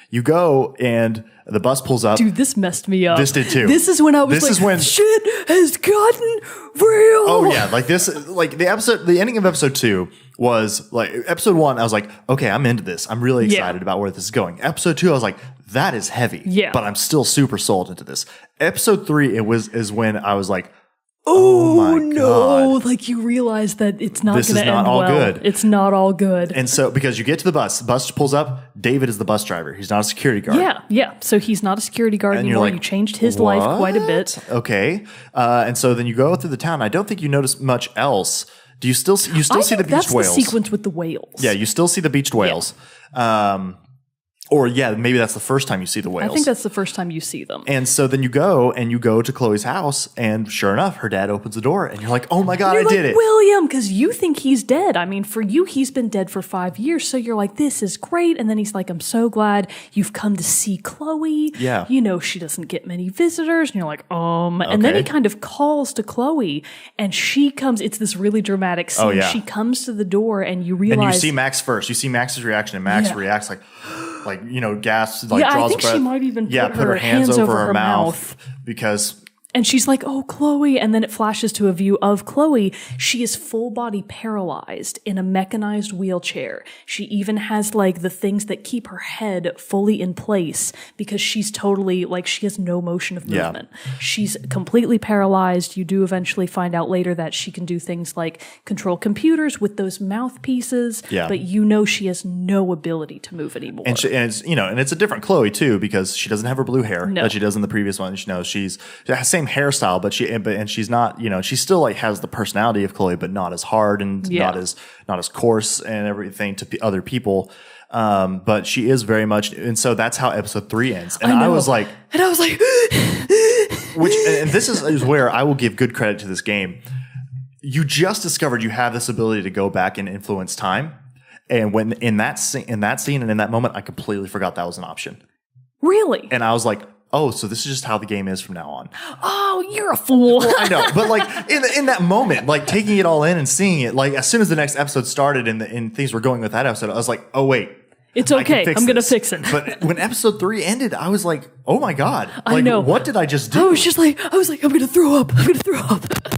You go and the bus pulls up. Dude, this messed me up. This did too. This is when I was shit has gotten real. Oh yeah, like this, like the ending of episode 2 was like episode 1. I was like, okay, I'm into this. I'm really excited about where this is going. Episode 2, I was like, that is heavy. Yeah. But I'm still super sold into this. Episode 3, is when I was like, oh my no! God. Like you realize that it's not going to end well. All good. It's not all good. And so because you get to the bus pulls up. David is the bus driver. He's not a security guard. Yeah. So he's not a security guard anymore. Like, you changed his life quite a bit. Okay. And so then you go through the town. I don't think you notice much else. Do you still see the beached whales? That's the sequence with the whales. Yeah, you still see the beached whales. Or maybe that's the first time you see the whales. I think that's the first time you see them. And so then you go to Chloe's house, and sure enough, her dad opens the door, and you're like, oh my God, I did it. William, because you think he's dead. I mean, for you, he's been dead for 5 years, so you're like, this is great. And then he's like, I'm so glad you've come to see Chloe. Yeah. You know, she doesn't get many visitors. And you're like, And then he kind of calls to Chloe, and she comes. It's this really dramatic scene. Oh, yeah. She comes to the door, and you realize. And you see Max first. You see Max's reaction, and Max reacts like, gasps, like draws I think breath. She might even put her hands over her mouth because. And she's like, oh, Chloe. And then it flashes to a view of Chloe. She is full body paralyzed in a mechanized wheelchair. She even has like the things that keep her head fully in place because she's totally like, she has no motion of movement. Yeah. She's completely paralyzed. You do eventually find out later that she can do things like control computers with those mouthpieces. Yeah. But she has no ability to move anymore. And it's a different Chloe too, because she doesn't have her blue hair that she does in the previous one. She's the same hairstyle, but she's not, she still like has the personality of Chloe, but not as hard and not as coarse and everything to other people. But she is very much, and so that's how episode 3 ends. And I was like, which, and this is where I will give good credit to this game. You just discovered you have this ability to go back and influence time. And when in that scene and in that moment, I completely forgot that was an option. Really? And I was like, oh, so this is just how the game is from now on. Oh, you're a fool. Well, I know. But like in that moment, like taking it all in and seeing it, like as soon as the next episode started and things were going with that episode, I was like, oh, wait. It's okay. I'm going to fix it. But when episode 3 ended, I was like, oh my God. Like, I know. What did I just do? I was like, I'm going to throw up.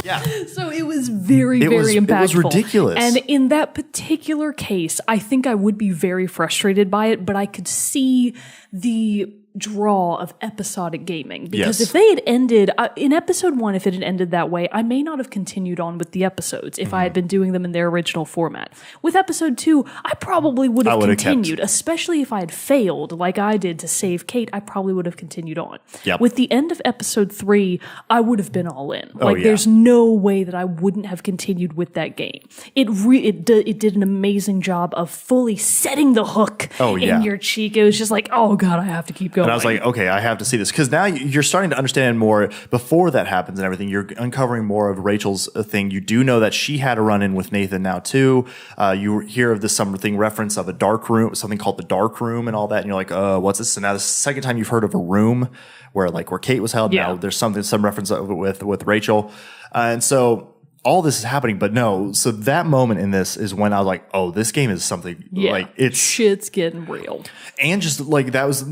Yeah. So it was very impactful. It was ridiculous. And in that particular case, I think I would be very frustrated by it, but I could see the draw of episodic gaming, because if they had ended in episode 1, if it had ended that way, I may not have continued on with the episodes if I had been doing them in their original format. With episode 2, I probably would have continued, especially if I had failed like I did to save Kate. I probably would have continued on. Yep. With the end of episode 3, I would have been all in. There's no way that I wouldn't have continued with that game. It did an amazing job of fully setting the hook in your cheek. It was just like, oh God, I have to keep going. And I was like, okay, I have to see this. Because now you're starting to understand more before that happens and everything. You're uncovering more of Rachel's thing. You do know that she had a run-in with Nathan now too. You hear of this something reference of a dark room, something called the dark room and all that. And you're like, what's this? And now this is the second time you've heard of a room where Kate was held. Yeah. Now there's some reference of it with Rachel. And so all this is happening, but no. So that moment in this is when I was like, oh, this game is something shit's getting real. And just like that was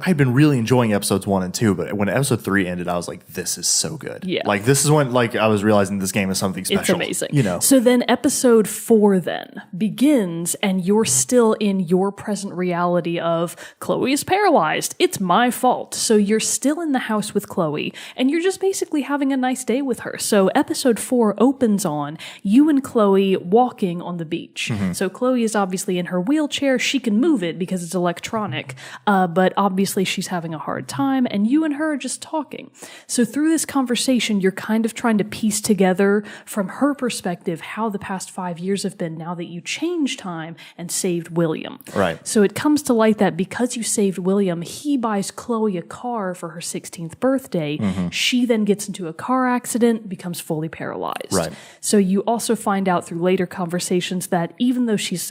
I'd been really enjoying episodes 1 and 2, but when episode 3 ended, I was like, this is so good. Yeah. Like this is when I was realizing this game is something special. It's amazing. So then episode 4 then begins, and you're still in your present reality of Chloe is paralyzed. It's my fault. So you're still in the house with Chloe, and you're just basically having a nice day with her. So episode 4 opens opens on you and Chloe walking on the beach. So Chloe is obviously in her wheelchair. She can move it because it's electronic, but obviously she's having a hard time, and you and her are just talking. So through this conversation, you're kind of trying to piece together from her perspective how the past 5 years have been now that you changed time and saved William. Right. So it comes to light that because you saved William, he buys Chloe a car for her 16th birthday. She then gets into a car accident, becomes fully paralyzed. Right. So you also find out through later conversations that even though she's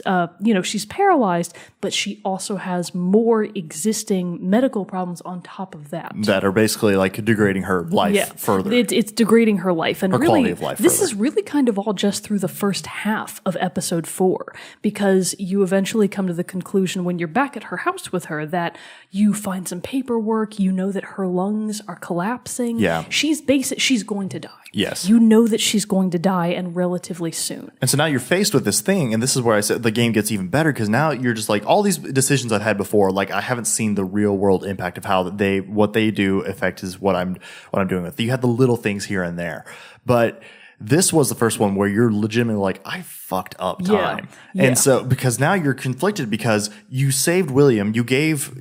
paralyzed, but she also has more existing medical problems on top of that. That are basically like degrading her life further. It's degrading her life. And her really, quality of life this further. is really kind of all just through the first half of episode 4, because you eventually come to the conclusion when you're back at her house with her that you find some paperwork, you know that her lungs are collapsing. Yeah. She's going to die. Yes. You know that she's going to die, and relatively soon. And so now you're faced with this thing, and this is where I said the game gets even better, because now you're just like, all these decisions I've had before, like I haven't seen the real world impact of how what they do affect is what I'm doing with. You had the little things here and there, but this was the first one where you're legitimately like, I fucked up time. Yeah. And so, because now you're conflicted because you saved William, you gave,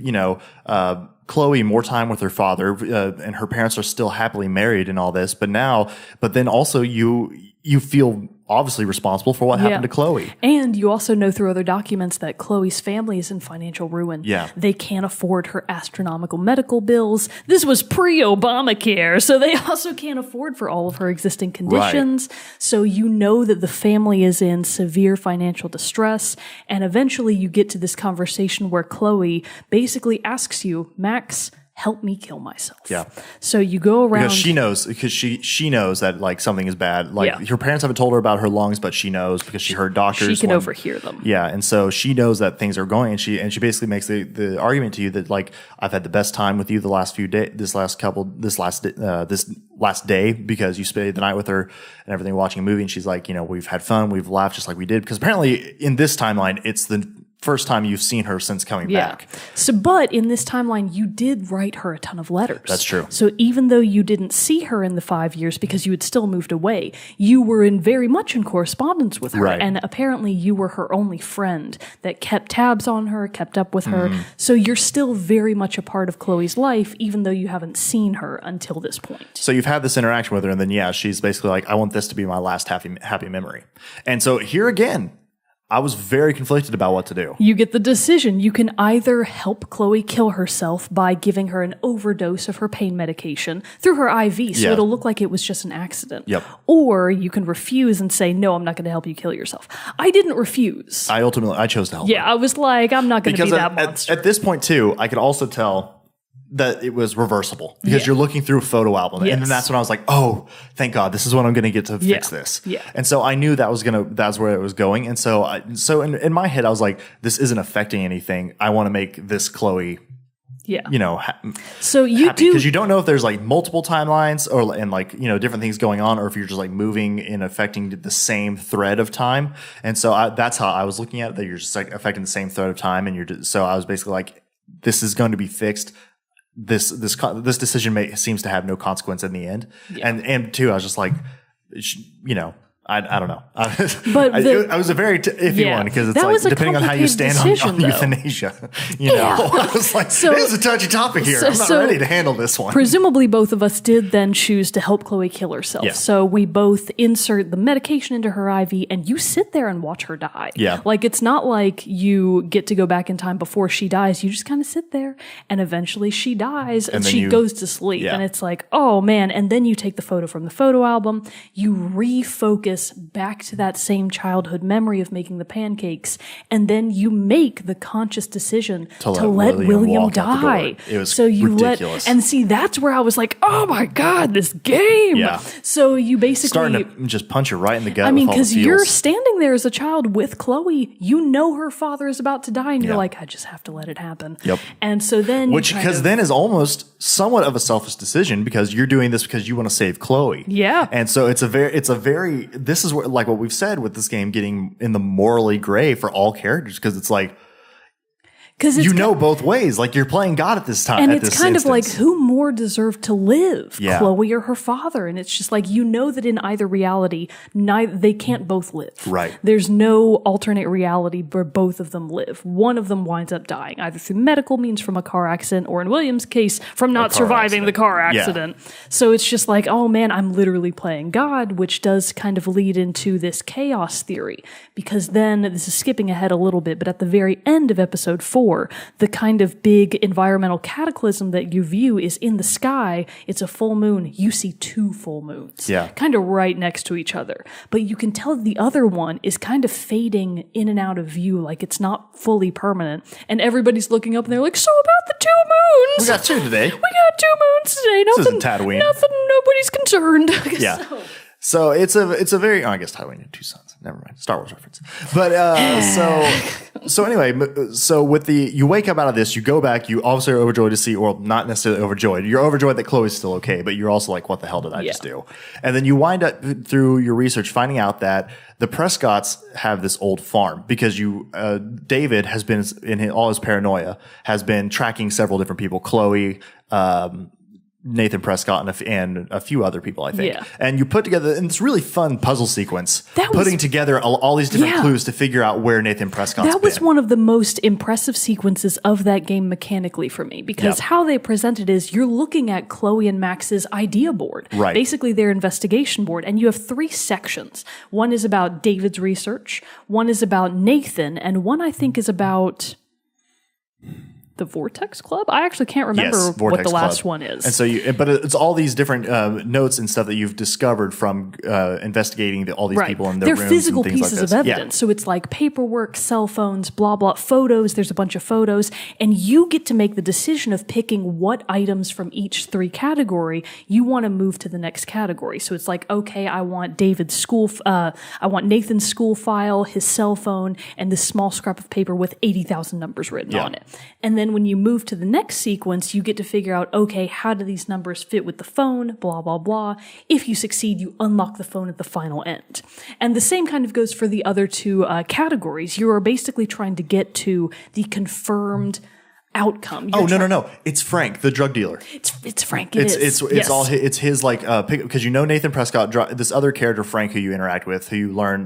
Chloe more time with her father, and her parents are still happily married and all this. But then also you feel obviously responsible for what happened to Chloe. And you also know through other documents that Chloe's family is in financial ruin. Yeah. They can't afford her astronomical medical bills. This was pre-Obamacare, so they also can't afford for all of her existing conditions. Right. So you know that the family is in severe financial distress. And eventually you get to this conversation where Chloe basically asks you, Max, help me kill myself. Yeah. So you go around. Because she knows that like something is bad. Like her parents haven't told her about her lungs, but she knows because she heard doctors. She can overhear them. Yeah. And so she knows that things are going, and she basically makes the argument to you that like, I've had the best time with you the last few days, this last day, because you spent the night with her and everything, watching a movie. And she's like, we've had fun. We've laughed just like we did. Because apparently in this timeline, it's the first time you've seen her since coming back. So, but in this timeline, you did write her a ton of letters. That's true. So even though you didn't see her in the 5 years because you had still moved away, you were very much in correspondence with her. Right. And apparently you were her only friend that kept tabs on her, kept up with her. So you're still very much a part of Chloe's life, even though you haven't seen her until this point. So you've had this interaction with her, and then, she's basically like, I want this to be my last happy memory. And so here again, I was very conflicted about what to do. You get the decision. You can either help Chloe kill herself by giving her an overdose of her pain medication through her IV, so it'll look like it was just an accident. Yep. Or you can refuse and say, no, I'm not going to help you kill yourself. I didn't refuse. I chose to help her. Yeah, I was like, I'm not going to be that monster. At this point, too, I could also tell that it was reversible, because you're looking through a photo album. And then that's when I was like, oh, thank God, this is when I'm going to get to fix this. Yeah. And so I knew that's where it was going. And so in my head, I was like, this isn't affecting anything. I want to make this Chloe, so you happy, because you don't know if there's like multiple timelines and different things going on, or if you're just like moving and affecting the same thread of time. And so that's how I was looking at it, that you're just like affecting the same thread of time. And so I was basically like, this is going to be fixed. This decision seems to have no consequence in the end. Yeah. And two, I was just like, I don't know. But I was a very iffy one, because it's like, depending on how you stand on euthanasia, I was like, this is a touchy topic here. I'm not ready to handle this one. Presumably both of us did then choose to help Chloe kill herself. Yeah. So we both insert the medication into her IV, and you sit there and watch her die. Yeah. Like, it's not like you get to go back in time before she dies. You just kind of sit there, and eventually she dies, and she goes to sleep. Yeah. And it's like, oh man. And then you take the photo from the photo album, you refocus back to that same childhood memory of making the pancakes, and then you make the conscious decision to let William die. It was ridiculous. And see, that's where I was like, oh my God, this game. Yeah. So you basically starting to just punch her right in the gut. I mean, because you're standing there as a child with Chloe, you know her father is about to die, and you're like, I just have to let it happen. Yep. And so then, then is almost somewhat of a selfish decision, because you're doing this because you want to save Chloe. Yeah. And so this is where, like what we've said with this game, getting in the morally gray for all characters, because it's like, Because you know both ways. Like you're playing God at this time. And at it's this kind instance. of like, who more deserved to live, Yeah. Chloe or her father? And it's just like, you know that in either reality, they can't both live. Right. There's no alternate reality where both of them live. One of them winds up dying, either through medical means from a car accident, or in William's case, from not surviving the car accident. Yeah. So it's just like, oh man, I'm literally playing God, which does kind of lead into this chaos theory. Because then, this is skipping ahead a little bit, but at the very end of episode 4, the kind of big environmental cataclysm that you view is in the sky. It's a full moon. You see 2 full moons. Yeah. Kind of right next to each other. But you can tell the other one is kind of fading in and out of view, like it's not fully permanent. And everybody's looking up and they're like, so about the 2 moons. We got 2 today. We got 2 moons today. This isn't Tatooine. Nobody's concerned. Yeah. So it's a very, I guess Tatooine had 2 suns. Never mind. Star Wars reference. But so anyway, so with you wake up out of this, you go back, you obviously are overjoyed to see, or not necessarily overjoyed. You're overjoyed that Chloe's still okay, but you're also like, what the hell did I just do? And then you wind up through your research finding out that the Prescotts have this old farm because David has been all his paranoia has been tracking several different people, Chloe, Nathan Prescott and a few other people, I think. Yeah. And you put together in this really fun puzzle sequence, putting together all these different clues to figure out where Nathan Prescott's been. That was one of the most impressive sequences of that game mechanically for me, because how they present it is you're looking at Chloe and Max's idea board, basically their investigation board, and you have 3 sections. One is about David's research, one is about Nathan, and one I think is about the Vortex Club? I actually can't remember what the last one is. And so but it's all these different notes and stuff that you've discovered from investigating all these people in their rooms. They're physical and things pieces like of evidence. So it's like paperwork, cell phones, blah, blah, photos. There's a bunch of photos. And you get to make the decision of picking what items from each 3 category you want to move to the next category. So it's like, okay, I want David's school, I want Nathan's school file, his cell phone, and this small scrap of paper with 80,000 numbers written on it. And then when you move to the next sequence, you get to figure out, okay, how do these numbers fit with the phone, blah, blah, blah. If you succeed, you unlock the phone at the final end. And the same kind of goes for the other 2 categories. You are basically trying to get to the confirmed outcome. No. It's Frank, the drug dealer. It's Frank. It's all it's his like because Nathan Prescott, this other character Frank who you interact with, who you learn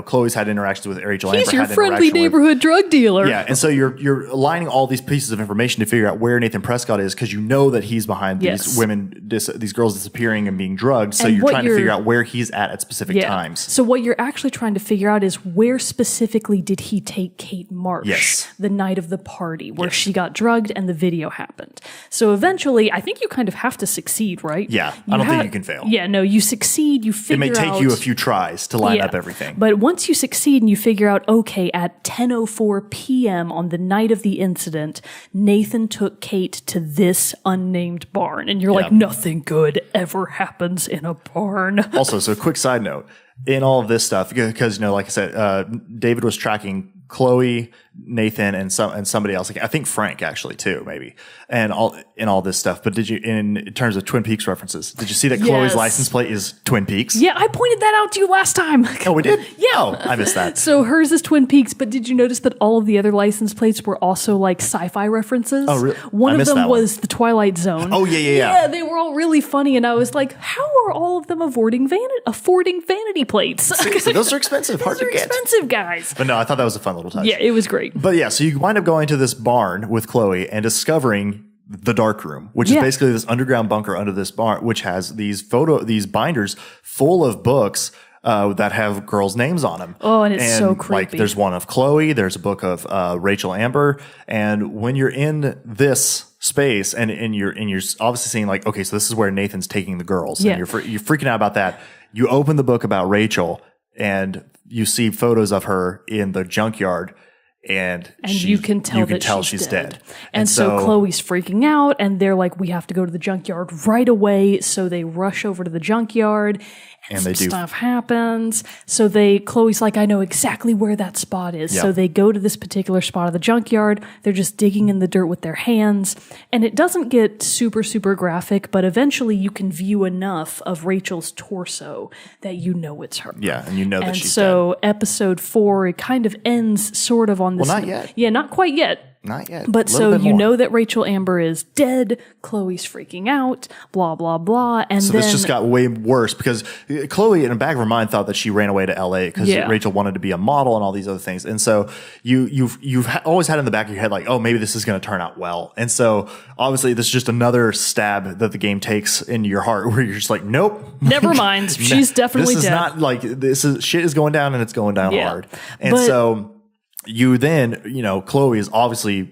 Chloe's had interactions with, Rachel Amber He's your had friendly neighborhood drug dealer. Yeah, and so you're aligning all these pieces of information to figure out where Nathan Prescott is, because you know that he's behind these women, these girls disappearing and being drugged. So you're trying to figure out where he's at specific times. So what you're actually trying to figure out is where specifically did he take Kate Marsh the night of the party where she got drugged and the video happened. So eventually, I think you kind of have to succeed, right? Yeah, I don't think you can fail. Yeah, no, you succeed, you figure out. It may take you a few tries to line up everything. But once you succeed and you figure out, okay, at 10:04 p.m. on the night of the incident, Nathan took Kate to this unnamed barn. And you're like, nothing good ever happens in a barn. Also, so quick side note, in all of this stuff, because, like I said, David was tracking Chloe, Nathan, and somebody else. Like, I think Frank actually too, maybe, and all this stuff. But did you, in terms of Twin Peaks references, did you see that Chloe's license plate is Twin Peaks? Yeah, I pointed that out to you last time. Oh, we did? Yeah. Oh, I missed that. So hers is Twin Peaks, but did you notice that all of the other license plates were also like sci-fi references? Oh, really? One of them was the Twilight Zone. Oh, yeah. Yeah, they were all really funny, and I was like, how are all of them affording vanity plates? Seriously, those are expensive. Hard to get. Expensive, guys. But no, I thought that was a fun little touch. Yeah, it was great. But yeah, so you wind up going to this barn with Chloe and discovering the dark room, which is basically this underground bunker under this barn, which has these binders full of books that have girls' names on them. Oh, and it's so creepy. Like, there's one of Chloe, there's a book of Rachel Amber, and when you're in this space and you're obviously seeing like, okay, so this is where Nathan's taking the girls, and you're freaking out about that. You open the book about Rachel, and you see photos of her in the junkyard. And you can tell she's dead. And so Chloe's freaking out, and they're like, we have to go to the junkyard right away. So they rush over to the junkyard, and some stuff happens. So Chloe's like, I know exactly where that spot is. Yep. So they go to this particular spot of the junkyard. They're just digging in the dirt with their hands. And it doesn't get super, super graphic, but eventually you can view enough of Rachel's torso that you know it's her. Yeah, and you know that she's dead. And so episode 4, it kind of ends sort of on this. Well, not yet. Yeah, not quite yet. Not yet. But so you know that Rachel Amber is dead. Chloe's freaking out. Blah blah blah. And so then this just got way worse because Chloe, in the back of her mind, thought that she ran away to L.A. because Rachel wanted to be a model and all these other things. And so you've always had in the back of your head like, oh, maybe this is going to turn out well. And so obviously this is just another stab that the game takes into your heart where you're just like, nope, never mind. She's definitely dead. This is not like shit is going down and it's going down hard. And so. You then, Chloe is obviously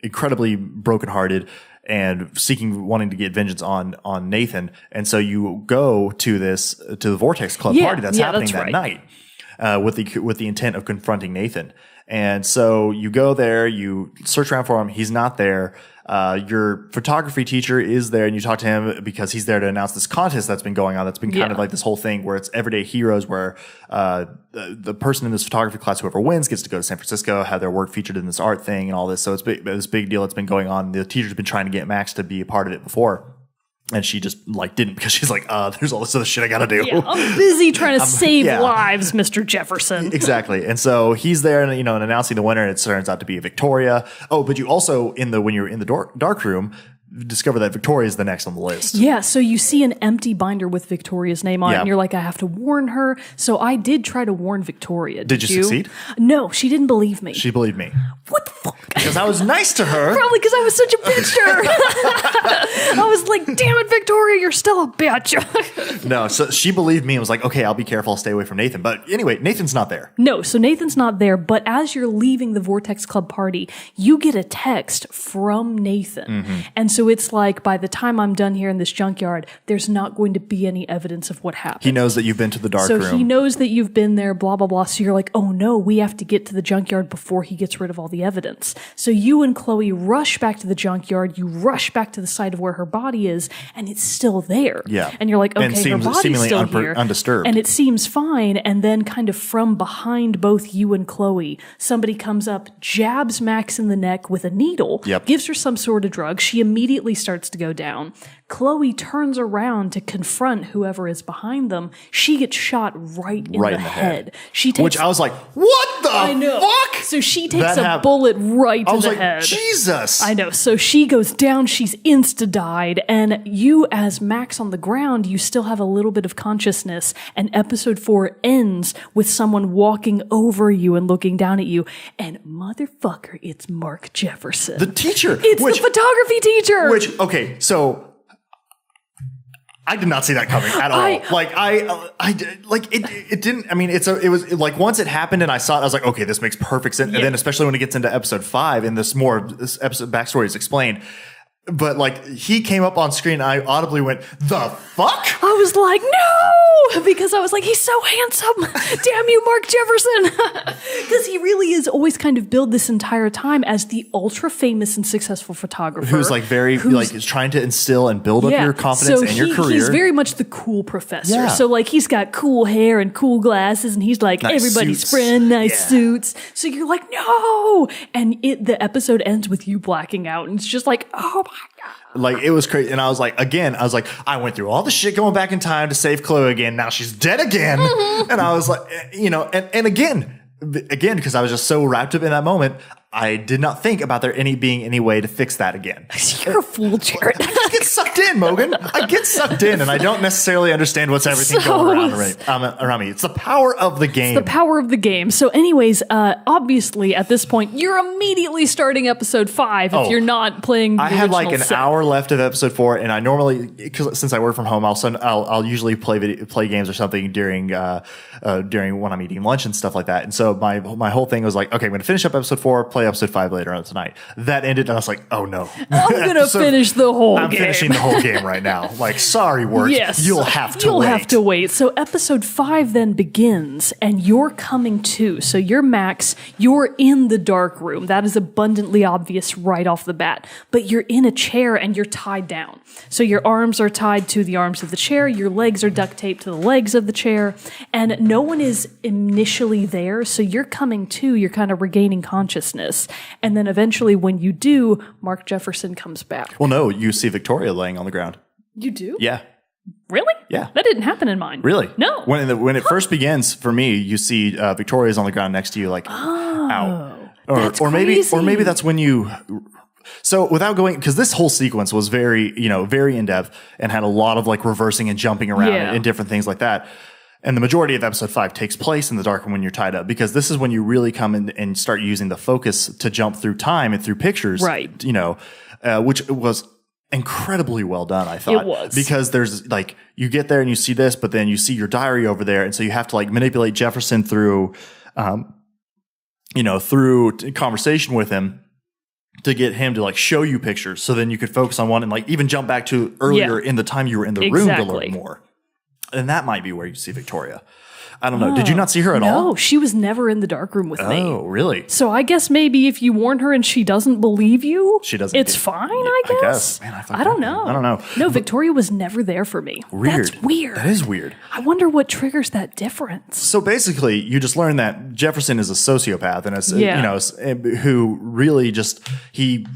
incredibly brokenhearted and wanting to get vengeance on Nathan. And so you go to the Vortex Club party that's happening that night with the intent of confronting Nathan. And so you go there, you search around for him. He's not there. Your photography teacher is there and you talk to him because he's there to announce this contest that's been going on. That's been kind of like this whole thing where it's everyday heroes where, the person in this photography class, whoever wins, gets to go to San Francisco, have their work featured in this art thing and all this. So it's this big deal that's been going on. The teacher's been trying to get Max to be a part of it before. And she just didn't because she's like, there's all this other shit I got to do. Yeah, I'm busy trying to save lives, Mr. Jefferson. Exactly. And so he's there and, and announcing the winner, and it turns out to be Victoria. Oh, but you also, when you're in the dark room, discover that Victoria is the next on the list. Yeah, so you see an empty binder with Victoria's name on it, and you're like, I have to warn her. So I did try to warn Victoria. Did you succeed? No, she didn't believe me. She believed me. What the fuck? Because I was nice to her. Probably because I was such a bitch to her. I was like, damn it, Victoria, you're still a bitch. No, so she believed me and was like, okay, I'll be careful, I'll stay away from Nathan. But anyway, Nathan's not there. No, so Nathan's not there, but as you're leaving the Vortex Club party, you get a text from Nathan. Mm-hmm. And so it's like, by the time I'm done here in this junkyard, there's not going to be any evidence of what happened. He knows that you've been to the dark room. So he knows that you've been there, blah, blah, blah. So you're like, oh no, we have to get to the junkyard before he gets rid of all the evidence. So you and Chloe rush back to the junkyard. You rush back to the site of where her body is, and it's still there. Yeah. And you're like, okay, her body's still here. Undisturbed. And it seems fine. And then kind of from behind both you and Chloe, somebody comes up, jabs Max in the neck with a needle, gives her some sort of drug. She immediately starts to go down. Chloe turns around to confront whoever is behind them. She gets shot right in the head. She takes, which I was like, what the fuck? So she takes a bullet right to the head. Jesus. I know. So she goes down. She's insta-died. And you, as Max on the ground, you still have a little bit of consciousness. And episode 4 ends with someone walking over you and looking down at you. And motherfucker, it's Mark Jefferson. The teacher. It's the photography teacher. Which, okay, so I did not see that coming at all. It didn't. I mean, it was like once it happened and I saw it, I was like, okay, this makes perfect sense. Yeah. And then especially when it gets into episode 5 and this episode backstory is explained. But he came up on screen and I audibly went, the fuck? I was like, no! Because I was like, he's so handsome. Damn you, Mark Jefferson. Because he really is always kind of billed this entire time as the ultra famous and successful photographer. Who's is trying to instill and build up your confidence and your career. He's very much the cool professor. Yeah. So he's got cool hair and cool glasses and he's like nice everybody's suits. Friend, nice suits. So you're like, no! And the episode ends with you blacking out and it's just like, oh my God. It was crazy. And I was like, I went through all the shit going back in time to save Chloe again. Now she's dead again. Mm-hmm. And I was like, and again, because I was just so wrapped up in that moment, I did not think about there being any way to fix that again. You're a fool, Jerrett. I just get sucked in, Mogan. I get sucked in, and I don't necessarily understand what's everything going around me. It's the power of the game. It's the power of the game. So anyways, obviously, at this point, you're immediately starting episode 5 if you're not playing the original had an hour left of episode 4, and I normally, since I work from home, I'll usually play games or something during when I'm eating lunch and stuff like that. And so my whole thing was like, okay, I'm going to finish up episode 4, play episode 5 later on tonight. That ended, and I was like, oh no. I'm going to finish the whole game. I'm finishing the whole game right now. Sorry, work. Yes. You'll have to wait. So episode 5 then begins, and you're coming to. So you're Max. You're in the dark room. That is abundantly obvious right off the bat. But you're in a chair, and you're tied down. So your arms are tied to the arms of the chair. Your legs are duct taped to the legs of the chair. And no one is initially there. So you're coming to. You're kind of regaining consciousness. And then eventually when you do, Mark Jefferson comes back. Well, no, you see Victoria laying on the ground. You do? Yeah. Really? Yeah. That didn't happen in mine. Really? No. When it first begins, for me, you see Victoria's on the ground next to you, out. or maybe that's when you. So without going, because this whole sequence was very in depth and had a lot of like reversing and jumping around and different things like that. And the majority of episode 5 takes place in the dark room when you're tied up, because this is when you really come in and start using the focus to jump through time and through pictures, right? Which was incredibly well done, I thought. It was. Because there's like, you get there and you see this, but then you see your diary over there. And so you have to like manipulate Jefferson through, through conversation with him to get him to like show you pictures. So then you could focus on one and like even jump back to earlier in the time you were in the room to learn more. And that might be where you see Victoria. I don't know. Did you not see her at all? No, she was never in the dark room with me. Oh, really? So I guess maybe if you warn her and she doesn't believe you, it's fine, I guess. Man, I don't know. I don't know. No, Victoria was never there for me. Weird. That's weird. That is weird. I wonder what triggers that difference. So basically, you just learn that Jefferson is a sociopath and who really just he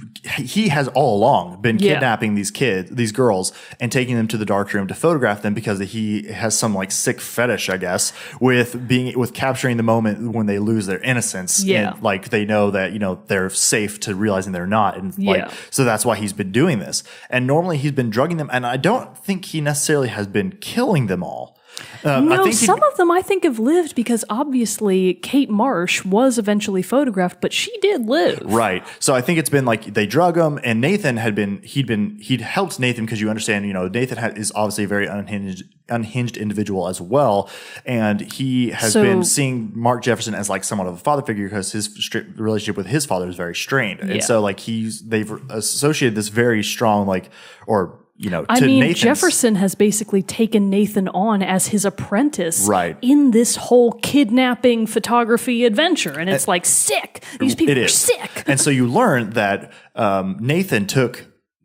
has all along been kidnapping these girls and taking them to the dark room to photograph them because he has some like sick fetish, I guess, with capturing the moment when they lose their innocence. Yeah. And like they know that, they're safe to realizing they're not. And so that's why he's been doing this. And normally he's been drugging them. And I don't think he necessarily has been killing them all. No, some of them I think have lived because obviously Kate Marsh was eventually photographed, but she did live. Right. So I think it's been like they drug him, and Nathan he'd helped Nathan because you understand, Nathan is obviously a very unhinged individual as well, and he has been seeing Mark Jefferson as like somewhat of a father figure because his relationship with his father is very strained, and so like they've associated this very strong Jefferson has basically taken Nathan on as his apprentice in this whole kidnapping photography adventure. And it's like sick. These people are sick. And so you learn that Nathan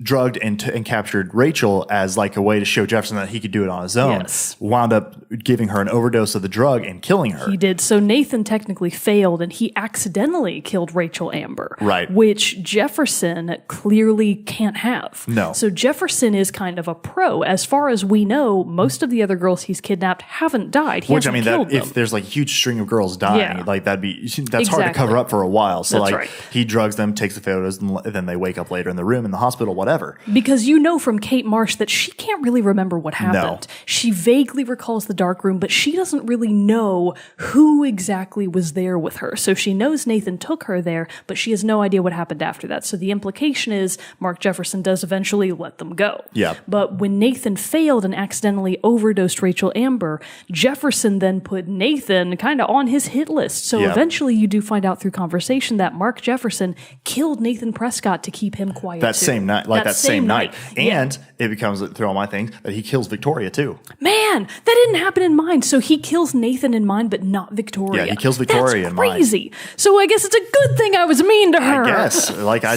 drugged and captured Rachel as like a way to show Jefferson that he could do it on his own. Yes. Wound up giving her an overdose of the drug and killing her. He did. So Nathan technically failed and he accidentally killed Rachel Amber. Right. Which Jefferson clearly can't have. No. So Jefferson is kind of a pro. As far as we know, most of the other girls he's kidnapped haven't died. He hasn't killed them. If there's like a huge string of girls dying, like that's hard to cover up for a while. So he drugs them, takes the photos, and then they wake up later in the room in the hospital, whatever. Because from Kate Marsh that she can't really remember what happened. No. She vaguely recalls the dark room, but she doesn't really know who exactly was there with her. So she knows Nathan took her there, but she has no idea what happened after that. So the implication is Mark Jefferson does eventually let them go. Yeah. But when Nathan failed and accidentally overdosed Rachel Amber, Jefferson then put Nathan kind of on his hit list. So eventually you do find out through conversation that Mark Jefferson killed Nathan Prescott to keep him quiet that same night. That same night. And it becomes, through all my things, that he kills Victoria too. Man, that didn't happen in mine. So he kills Nathan in mine, but not Victoria. Yeah, he kills Victoria in mine. That's crazy. So I guess it's a good thing I was mean to her. I guess.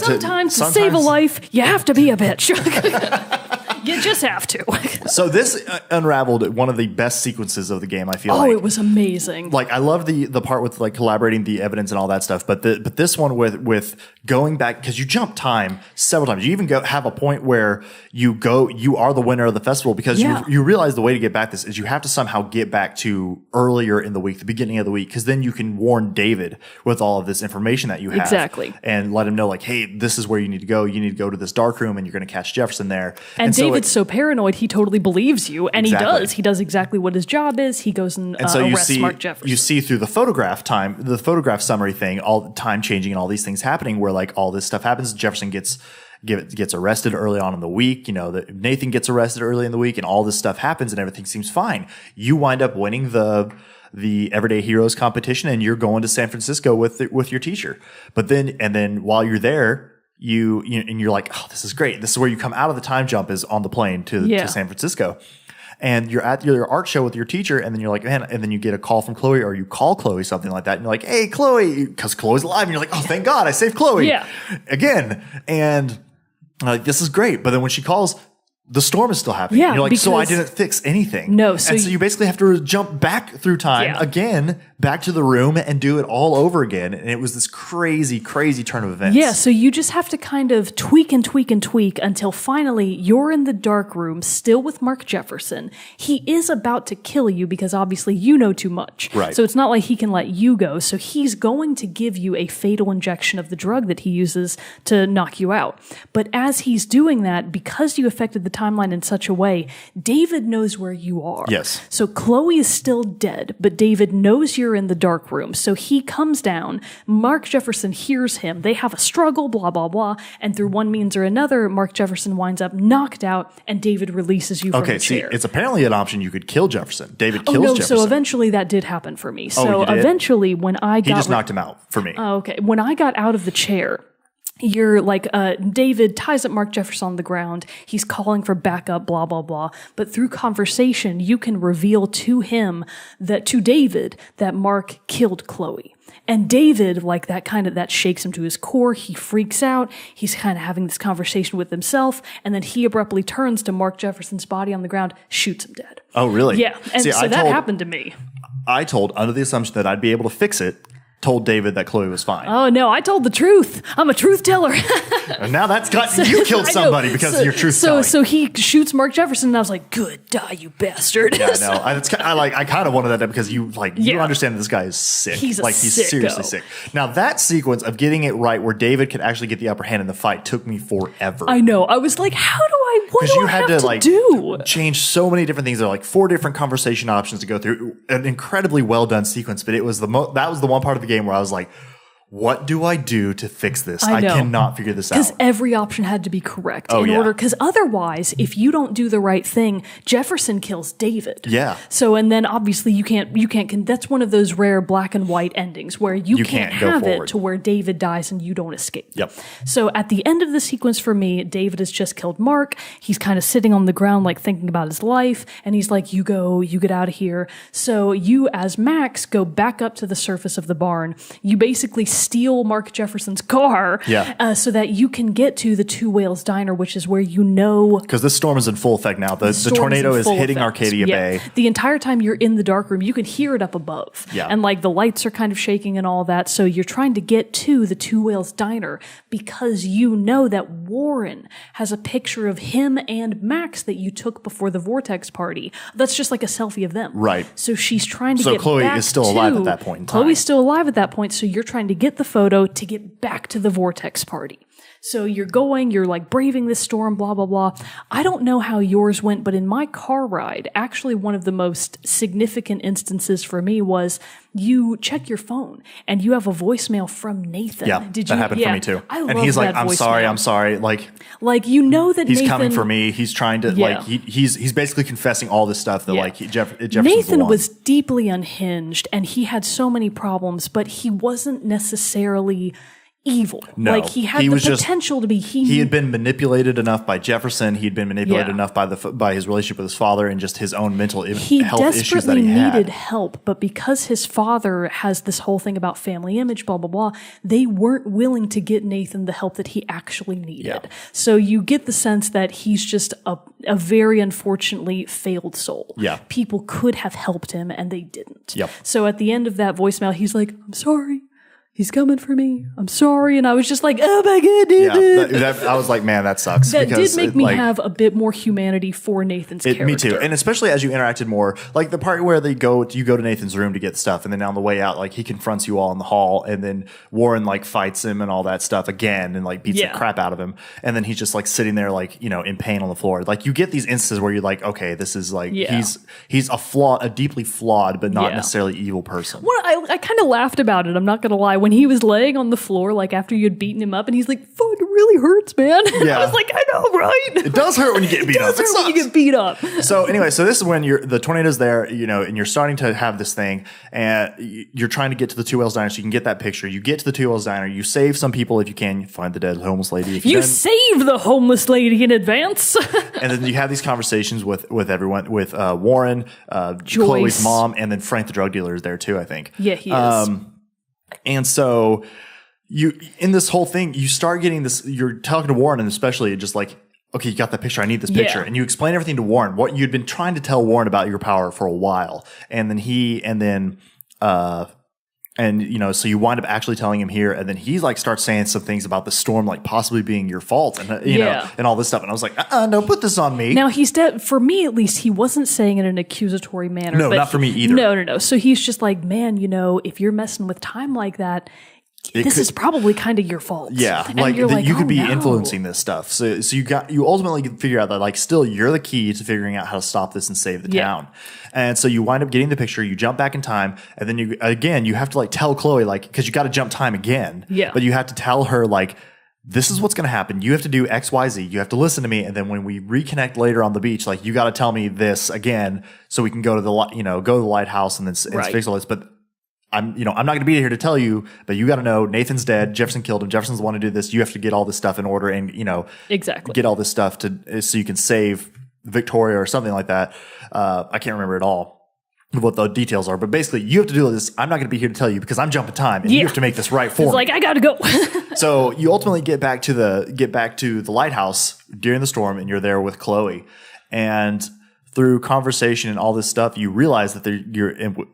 Sometimes to save a life, you have to be a bitch. You just have to. So this unraveled one of the best sequences of the game, I feel like. Oh, it was amazing. Like, I love the part with like collaborating the evidence and all that stuff, but this one with going back, because you jump time several times. You even have a point where you are the winner of the festival, because you realize the way to get back this is you have to somehow get back to earlier in the week, the beginning of the week, because then you can warn David with all of this information that you have. Exactly. And let him know, like, hey, this is where you need to go. You need to go to this dark room and you're going to catch Jefferson there. And David's so paranoid, he totally believes you. And he does. He does exactly what his job is. He goes and so arrests Mark Jefferson. You see through the photograph summary thing, all the time changing and all these things happening where like all this stuff happens. Jefferson gets arrested early on in the week. Nathan gets arrested early in the week and all this stuff happens and everything seems fine. You wind up winning the Everyday Heroes competition and you're going to San Francisco with your teacher. But then while you're there, you're like, oh, this is great. This is where you come out of the time jump, is on the plane to San Francisco. And you're at your art show with your teacher, and then you're like, man, and then you get a call from Chloe, or you call Chloe, something like that, and you're like, hey, Chloe, because Chloe's alive, and you're like, oh, thank God, I saved Chloe. Yeah. Again. And like, this is great. But then when she calls, the storm is still happening. Yeah, and you're like, so I didn't fix anything. No. And so you basically have to jump back through time again, back to the room and do it all over again. And it was this crazy, crazy turn of events. Yeah, so you just have to kind of tweak and tweak and tweak until finally you're in the dark room, still with Mark Jefferson. He is about to kill you because obviously you know too much. Right. So it's not like he can let you go. So he's going to give you a fatal injection of the drug that he uses to knock you out. But as he's doing that, because you affected the timeline in such a way, David knows where you are. Yes. So Chloe is still dead, but David knows you're in the dark room. So he comes down. Mark Jefferson hears him. They have a struggle, blah, blah, blah. And through one means or another, Mark Jefferson winds up knocked out and David releases you from the chair. It's apparently an option you could kill Jefferson. David kills Jefferson. So eventually that did happen for me. So you did? Eventually when I got... He just knocked him out for me. Okay. When I got out of the chair... You're like, David ties up Mark Jefferson on the ground. He's calling for backup, blah, blah, blah. But through conversation, you can reveal to David, that Mark killed Chloe. And David, like that shakes him to his core. He freaks out. He's kind of having this conversation with himself. And then he abruptly turns to Mark Jefferson's body on the ground, shoots him dead. Oh, really? Yeah. And that happened to me. I told, under the assumption that I'd be able to fix it, told David that Chloe was fine. Oh, no, I told the truth. I'm a truth teller. And now that's got you killed somebody because of your truth telling. So he shoots Mark Jefferson, and I was like, "Good, die, you bastard!" Yeah, I know. I kind of wanted that because you understand that this guy is sick. He's he's seriously sick. Now that sequence of getting it right, where David could actually get the upper hand in the fight, took me forever. I know. I was like, "How do I? What do you I had have to do?" Change so many different things. There are like 4 different conversation options to go through. An incredibly well done sequence, but it was that was the one part of the game where I was like, what do I do to fix this? I cannot figure this out. Because every option had to be correct order. Because otherwise, if you don't do the right thing, Jefferson kills David. Yeah. So, and then obviously you can't, that's one of those rare black and white endings where you can't have it to where David dies and you don't escape. Yep. So at the end of the sequence for me, David has just killed Mark. He's kind of sitting on the ground, like thinking about his life. And he's like, you get out of here. So you as Max go back up to the surface of the barn. You basically steal Mark Jefferson's car so that you can get to the Two Whales Diner, which is where because this storm is in full effect now. The tornado is hitting Arcadia Bay. The entire time you're in the dark room, you can hear it up above. Yeah. And like the lights are kind of shaking and all that. So you're trying to get to the Two Whales Diner because you know that Warren has a picture of him and Max that you took before the Vortex party. That's just like a selfie of them. Right. So she's trying to get Chloe back is still alive at that point in time. Chloe's still alive at that point. So you're trying to get the photo to get back to the Vortex party. So you're like braving this storm, blah, blah, blah. I don't know how yours went, but in my car ride, actually one of the most significant instances for me was you check your phone and you have a voicemail from Nathan. Yeah, that happened for me too. And he's like, I'm sorry. Like, you know that he's Nathan, coming for me. He's trying to he's basically confessing all this stuff that Jefferson's Nathan was deeply unhinged and he had so many problems, but he wasn't necessarily evil. No, like he had the potential to be. He had been manipulated enough by Jefferson. He'd been manipulated enough by his relationship with his father and just his own mental health issues that he had. He desperately needed help, but because his father has this whole thing about family image, blah blah blah, they weren't willing to get Nathan the help that he actually needed. Yeah. So you get the sense that he's just a very unfortunately failed soul. Yeah, people could have helped him and they didn't. Yep. So at the end of that voicemail, he's like, "I'm sorry. He's coming for me. I'm sorry." And I was just like, oh my God, dude. Yeah, I was like, man, that sucks. That did make me have a bit more humanity for Nathan's character. Me too. And especially as you interacted more, like the part where you go to Nathan's room to get stuff. And then on the way out, like he confronts you all in the hall. And then Warren like fights him and all that stuff again and like beats the crap out of him. And then he's just like sitting there like, in pain on the floor. Like you get these instances where you're like, okay, this is like, he's a deeply flawed, but not necessarily evil person. Well, I kind of laughed about it. I'm not going to lie. When he was laying on the floor, like after you had beaten him up, and he's like, "Fuck, it really hurts, man." Yeah. I was like, "I know, right?" It does hurt when you get beat up. It does hurt when you get beat up. So anyway, this is when the tornado's there, and you're starting to have this thing, and you're trying to get to the Two Whales Diner so you can get that picture. You get to the Two Whales Diner. You save some people if you can. You find the dead homeless lady. You save the homeless lady in advance. And then you have these conversations with everyone, with Warren, Chloe's mom, and then Frank the drug dealer is there too, I think. Yeah, he is. And so in this whole thing, you start getting this, you're talking to Warren and especially just like, okay, you got that picture. I need this picture. And you explain everything to Warren, what you'd been trying to tell Warren about your power for a while. And then so you wind up actually telling him here. And then he's like, starts saying some things about the storm, like possibly being your fault and, you know, and all this stuff. And I was like, no, put this on me. Now he's dead. For me, at least, he wasn't saying it in an accusatory manner. No, not for me either. No. So he's just like, man, you know, if you're messing with time like that, this is probably kind of your fault. Yeah, like you could be influencing this stuff. So you ultimately figure out that like still you're the key to figuring out how to stop this and save the town. And so you wind up getting the picture. You jump back in time, and then you have to like tell Chloe like because you got to jump time again. Yeah, but you have to tell her like this is what's going to happen. You have to do X, Y, Z. You have to listen to me, and then when we reconnect later on the beach, like you got to tell me this again so we can go to the lighthouse and then fix all this. But I'm not going to be here to tell you, but you got to know Nathan's dead. Jefferson killed him. Jefferson's the one to do this. You have to get all this stuff in order and, get all this stuff so you can save Victoria or something like that. I can't remember at all what the details are, but basically you have to do this. I'm not going to be here to tell you because I'm jumping time and you have to make this right for me. It's like, I got to go. So you ultimately get back to the lighthouse during the storm and you're there with Chloe, and through conversation and all this stuff, you realize that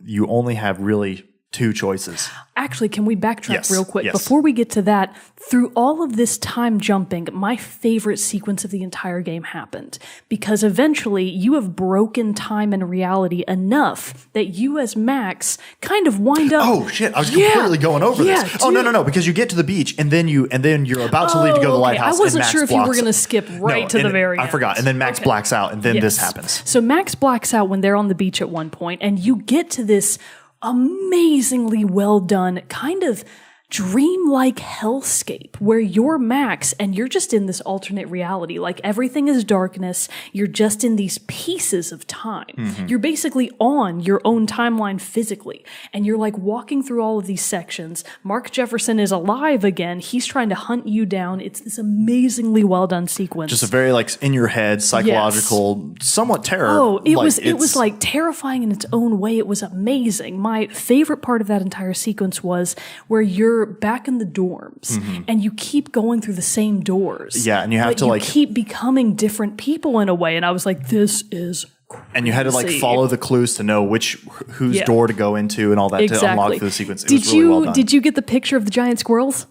you only have really two choices. Actually, can we backtrack real quick? Yes. Before we get to that, through all of this time jumping, my favorite sequence of the entire game happened. Because eventually, you have broken time and reality enough that you as Max kind of wind up... Oh, shit. I was completely going over this. Dude. Oh, no. Because you get to the beach, and then you're about to leave to go to the lighthouse, I wasn't and Max sure if you were going to skip to the very end. I forgot. And then Max blacks out, and then this happens. So Max blacks out when they're on the beach at one point, and you get to this amazingly well done kind of dreamlike hellscape where you're Max and you're just in this alternate reality. Like everything is darkness. You're just in these pieces of time. Mm-hmm. You're basically on your own timeline physically. And you're like walking through all of these sections. Mark Jefferson is alive again. He's trying to hunt you down. It's this amazingly well done sequence. Just a very like in your head, psychological, somewhat terror. Oh, it was like terrifying in its own way. It was amazing. My favorite part of that entire sequence was where you're back in the dorms and you keep going through the same doors. Yeah, and you have to keep becoming different people in a way. And I was like, this is crazy. And you had to like follow the clues to know whose door to go into and all that to unlock the sequence. It was really well done. Did you get the picture of the giant squirrels?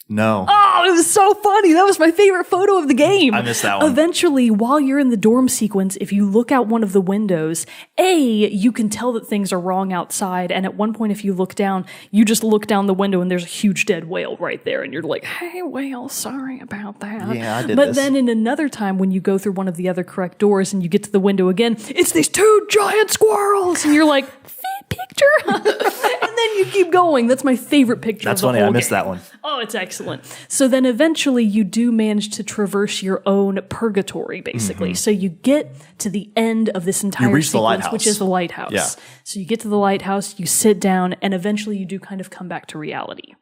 No. Oh, it was so funny. That was my favorite photo of the game. I missed that one. Eventually, while you're in the dorm sequence, if you look out one of the windows, you can tell that things are wrong outside. And at one point, if you look down, you just look down the window and there's a huge dead whale right there. And you're like, hey, whale, sorry about that. Yeah, I did But then in another time, when you go through one of the other correct doors and you get to the window again, it's these two giant squirrels. And you're like, picture. And then you keep going. That's my favorite picture. That's of the funny. whole I missed game. that one. Oh, it's excellent. So then eventually you do manage to traverse your own purgatory, basically. Mm-hmm. So you get to the end of this entire sequence, which is the lighthouse. Yeah. So you get to the lighthouse, you sit down, and eventually you do kind of come back to reality.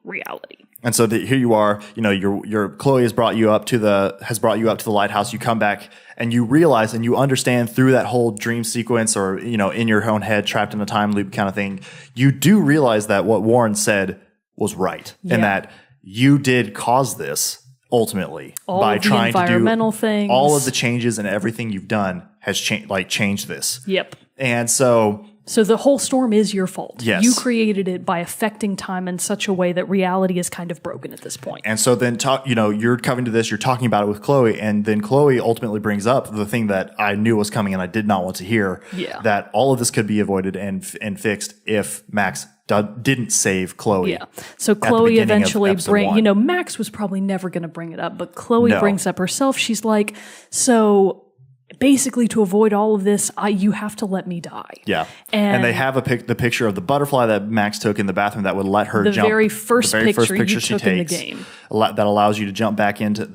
And so here you are, your Chloe has brought you up to the lighthouse. You come back and you realize and you understand through that whole dream sequence or, in your own head, trapped in a time loop kind of thing. You do realize that what Warren said was right and that you did cause this ultimately by trying to do things. All of the changes and everything you've done has changed this. Yep. And so the whole storm is your fault. Yes. You created it by affecting time in such a way that reality is kind of broken at this point. And so then, you're coming to this, you're talking about it with Chloe, and then Chloe ultimately brings up the thing that I knew was coming and I did not want to hear, that all of this could be avoided and fixed if Max didn't save Chloe. Yeah. So Chloe eventually Max was probably never going to bring it up, but Chloe brings up herself. She's like, so basically, to avoid all of this, you have to let me die. Yeah. And they have the picture of the butterfly that Max took in the bathroom that would let her jump. The very first picture you took in the game. That allows you to jump back to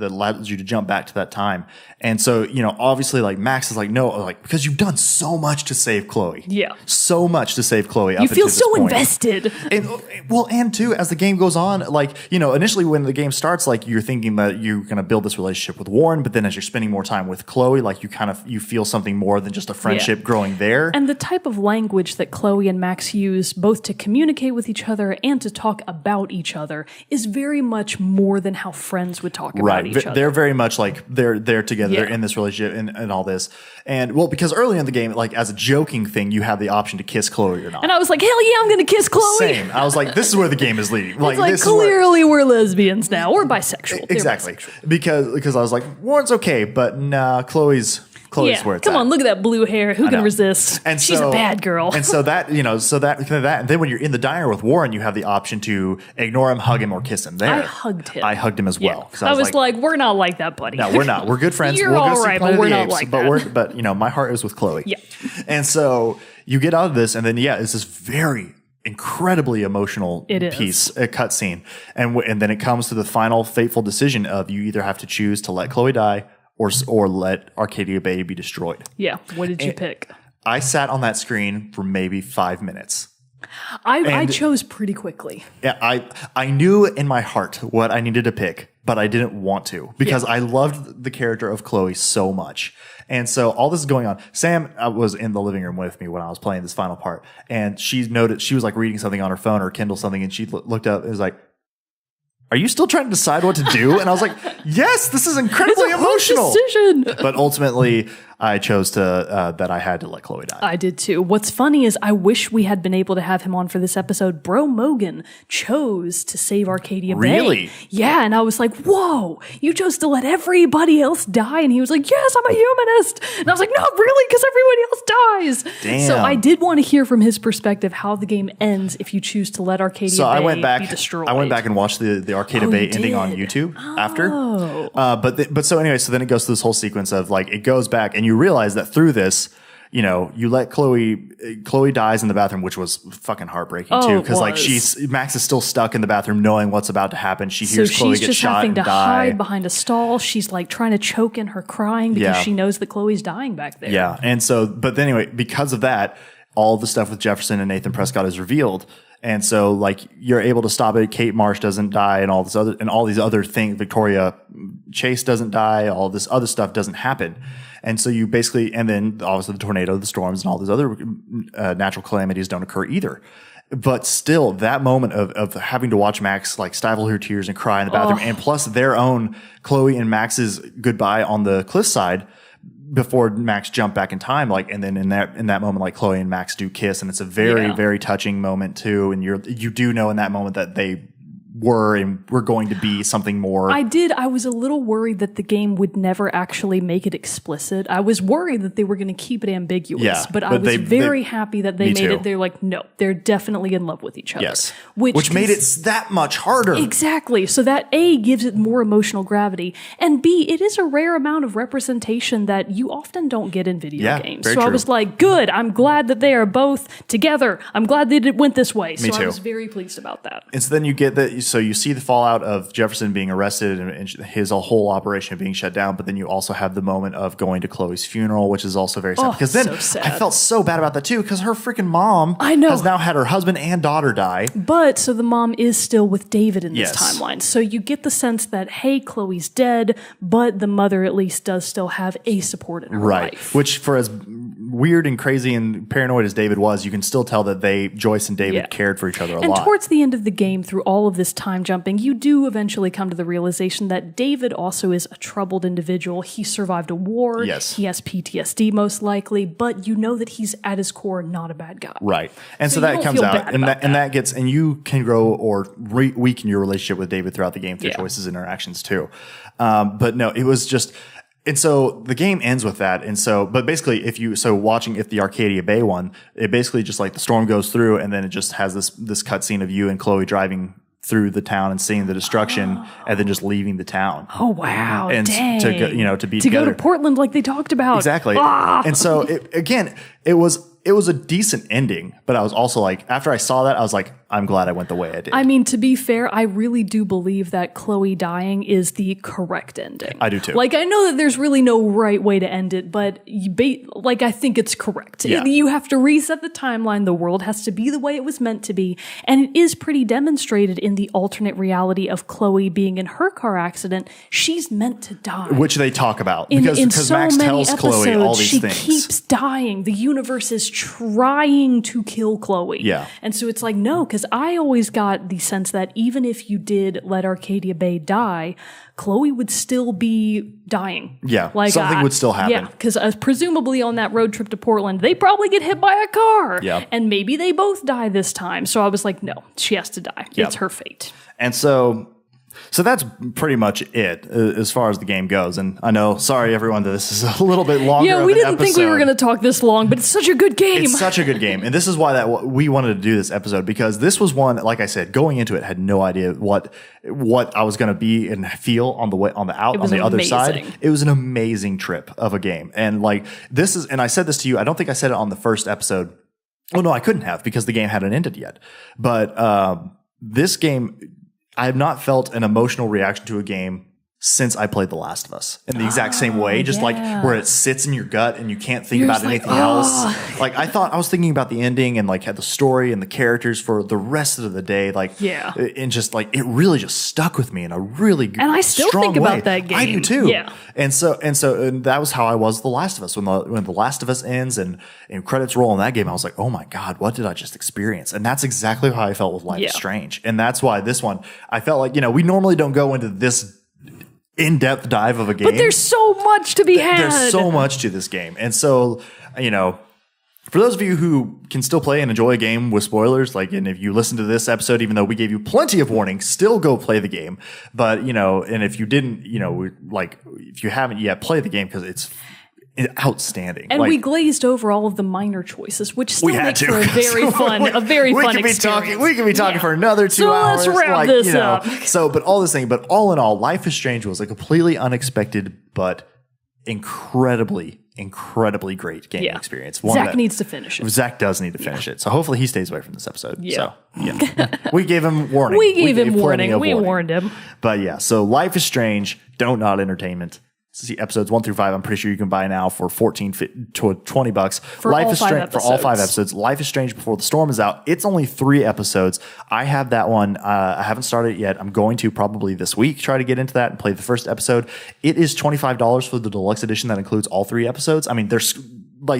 that time. And so, obviously, like Max is like, no, like, because you've done so much to save Chloe. Yeah. So much to save Chloe. You feel so invested. And too, as the game goes on, like, initially when the game starts, like, you're thinking that you're going to build this relationship with Warren, but then as you're spending more time with Chloe, like, you kind kind of you feel something more than just a friendship growing there. And the type of language that Chloe and Max use both to communicate with each other and to talk about each other is very much more than how friends would talk about each other. They're very much like they're together, they're in this relationship and all this. And well, because early in the game, like as a joking thing, you have the option to kiss Chloe or not. And I was like, hell yeah, I'm going to kiss Chloe. Same. I was like, this is where the game is leading. Like this clearly we're lesbians now. We're bisexual. Exactly. Because I was like, Warren's okay, but nah, Chloe's where it's come at. on, look at that blue hair. Who can resist? And she's a bad girl. And so that, and then when you're in the diner with Warren, you have the option to ignore him, hug him, or kiss him. There, I hugged him. I hugged him as well. I was like, we're not like that, buddy. No, we're not. We're good friends. You're all right, but we're not like that. But my heart is with Chloe. Yeah. And so you get out of this, and then it's this very incredibly emotional piece, a cutscene, and then it comes to the final fateful decision of you either have to choose to let Chloe die or let Arcadia Bay be destroyed. Yeah. What did you pick? I sat on that screen for maybe 5 minutes. I chose pretty quickly. Yeah, I knew in my heart what I needed to pick, but I didn't want to because I loved the character of Chloe so much. And so all this is going on. Sam was in the living room with me when I was playing this final part, and she noted she was like reading something on her phone or Kindle something, and she looked up and was like, "Are you still trying to decide what to do?" And I was like, "Yes, this is incredibly emotional." Decision. But ultimately, I chose that I had to let Chloe die. I did too. What's funny is I wish we had been able to have him on for this episode. Bro Mogan chose to save Arcadia Bay. Really? Yeah, and I was like, whoa, you chose to let everybody else die? And he was like, yes, I'm a humanist. And I was like, not really, because everybody else dies. Damn. So I did want to hear from his perspective how the game ends if you choose to let Arcadia Bay be destroyed. I went back and watched the Arcadia Bay ending on YouTube after. But so anyway, so then it goes through this whole sequence of like, it goes back and you realize that through this, you let Chloe dies in the bathroom, which was fucking heartbreaking too. Cause like Max is still stuck in the bathroom knowing what's about to happen. She hears Chloe get shot and die. So she's just having to hide behind a stall. She's like trying to choke in her crying because she knows that Chloe's dying back there. Yeah. And so, but anyway, because of that, all the stuff with Jefferson and Nathan Prescott is revealed. And so, like, you're able to stop it. Kate Marsh doesn't die, and all these other things. Victoria Chase doesn't die. All this other stuff doesn't happen. And so you basically, and then obviously the tornado, the storms, and all these other natural calamities don't occur either. But still, that moment of having to watch Max like stifle her tears and cry in the bathroom, and plus their own Chloe and Max's goodbye on the cliffside before Max jumped back in time, like, and then in that moment, like Chloe and Max do kiss, and it's a very, very touching moment too. And you do know in that moment that they were going to be something more. I was a little worried that the game would never actually make it explicit. I was worried that they were going to keep it ambiguous, but I was very happy that they made it. They're like, no, they're definitely in love with each other. Yes. Which made it that much harder. Exactly. So that A, gives it more emotional gravity, and B, it is a rare amount of representation that you often don't get in video games. So I was like, good, I'm glad that they are both together. I'm glad that it went this way. So I was very pleased about that. And so then you get that. So you see the fallout of Jefferson being arrested and his whole operation being shut down, but then you also have the moment of going to Chloe's funeral, which is also very sad. Because then I felt so bad about that too, because her freaking mom has now had her husband and daughter die. But so the mom is still with David in this timeline. So you get the sense that, hey, Chloe's dead, but the mother at least does still have a support in her life. Which, for as weird and crazy and paranoid as David was, you can still tell that Joyce and David cared for each other a lot. And towards the end of the game, through all of this time jumping, you do eventually come to the realization that David also is a troubled individual. He survived a war. Yes. He has PTSD most likely, but you know that he's at his core not a bad guy. Right. And so that comes out, and you can grow or weaken your relationship with David throughout the game through Joyce's interactions too. But no, it was just. And so the game ends with that. And so, but basically if the Arcadia Bay one, it basically just like the storm goes through and then it just has this cutscene of you and Chloe driving through the town and seeing the destruction and then just leaving the town. Oh, wow. And dang. to go, to be together. Go to Portland like they talked about. Exactly. And so it was a decent ending, but I was also like, after I saw that, I was like, I'm glad I went the way I did. I mean, to be fair, I really do believe that Chloe dying is the correct ending. I do too. Like, I know that there's really no right way to end it, but I think it's correct. Yeah. You have to reset the timeline. The world has to be the way it was meant to be. And it is pretty demonstrated in the alternate reality of Chloe being in her car accident. She's meant to die. Which they talk about. In Because so Max many tells episodes, Chloe all these she things. keeps dying. The universe is trying to kill Chloe. Yeah. And so it's like, no, because I always got the sense that even if you did let Arcadia Bay die, Chloe would still be dying. Yeah, something would still happen. Yeah, because presumably on that road trip to Portland, they probably get hit by a car. Yeah. And maybe they both die this time. So I was like, no, she has to die. Yeah. It's her fate. And so that's pretty much it as far as the game goes. And I know, sorry everyone, that this is a little bit longer. Yeah, we didn't think we were going to talk this long, but it's such a good game. It's such a good game. And this is why we wanted to do this episode, because this was one, like I said, going into it, had no idea what I was going to be and feel on the other side. It was an amazing trip of a game. And like this is, and I said this to you, I don't think I said it on the first episode. Oh no, I couldn't have, because the game hadn't ended yet. But this game, I have not felt an emotional reaction to a game since I played The Last of Us in the exact same way, just like where it sits in your gut and you can't think about anything else. Like I was thinking about the ending and like had the story and the characters for the rest of the day. Like, and just like, it really just stuck with me in a really good, and I still think about that game. I do too. Yeah. And that was how I was The Last of Us. When The Last of Us ends and credits roll in that game, I was like, oh my God, what did I just experience? And that's exactly how I felt with Life is Strange. And that's why this one, I felt like, we normally don't go into this in-depth dive of a game. But there's so much to be had. There's so much to this game. And so, for those of you who can still play and enjoy a game with spoilers, and if you listen to this episode, even though we gave you plenty of warning, still go play the game. But, and if you didn't, if you haven't yet, play the game, because it's outstanding. And we glazed over all of the minor choices, which still makes for a very fun experience. We could be talking for another 2 hours. So let's wrap this up. But all in all, Life is Strange was a completely unexpected but incredibly great gaming experience. Zach needs to finish it. Zach does need to finish it. So hopefully he stays away from this episode. Yeah. So, we gave him warning. We gave him warning. We warned him. But yeah, so Life is Strange, Don't Nod Entertainment. See episodes 1 through 5. I'm pretty sure you can buy now for $14 to $20 for all 5 episodes. For all 5 episodes. Life is Strange Before the Storm is out. It's only 3 episodes. I have that one. I haven't started it yet. I'm going to probably this week try to get into that and play the first episode. It is $25 for the deluxe edition that includes all 3 episodes. I mean, there's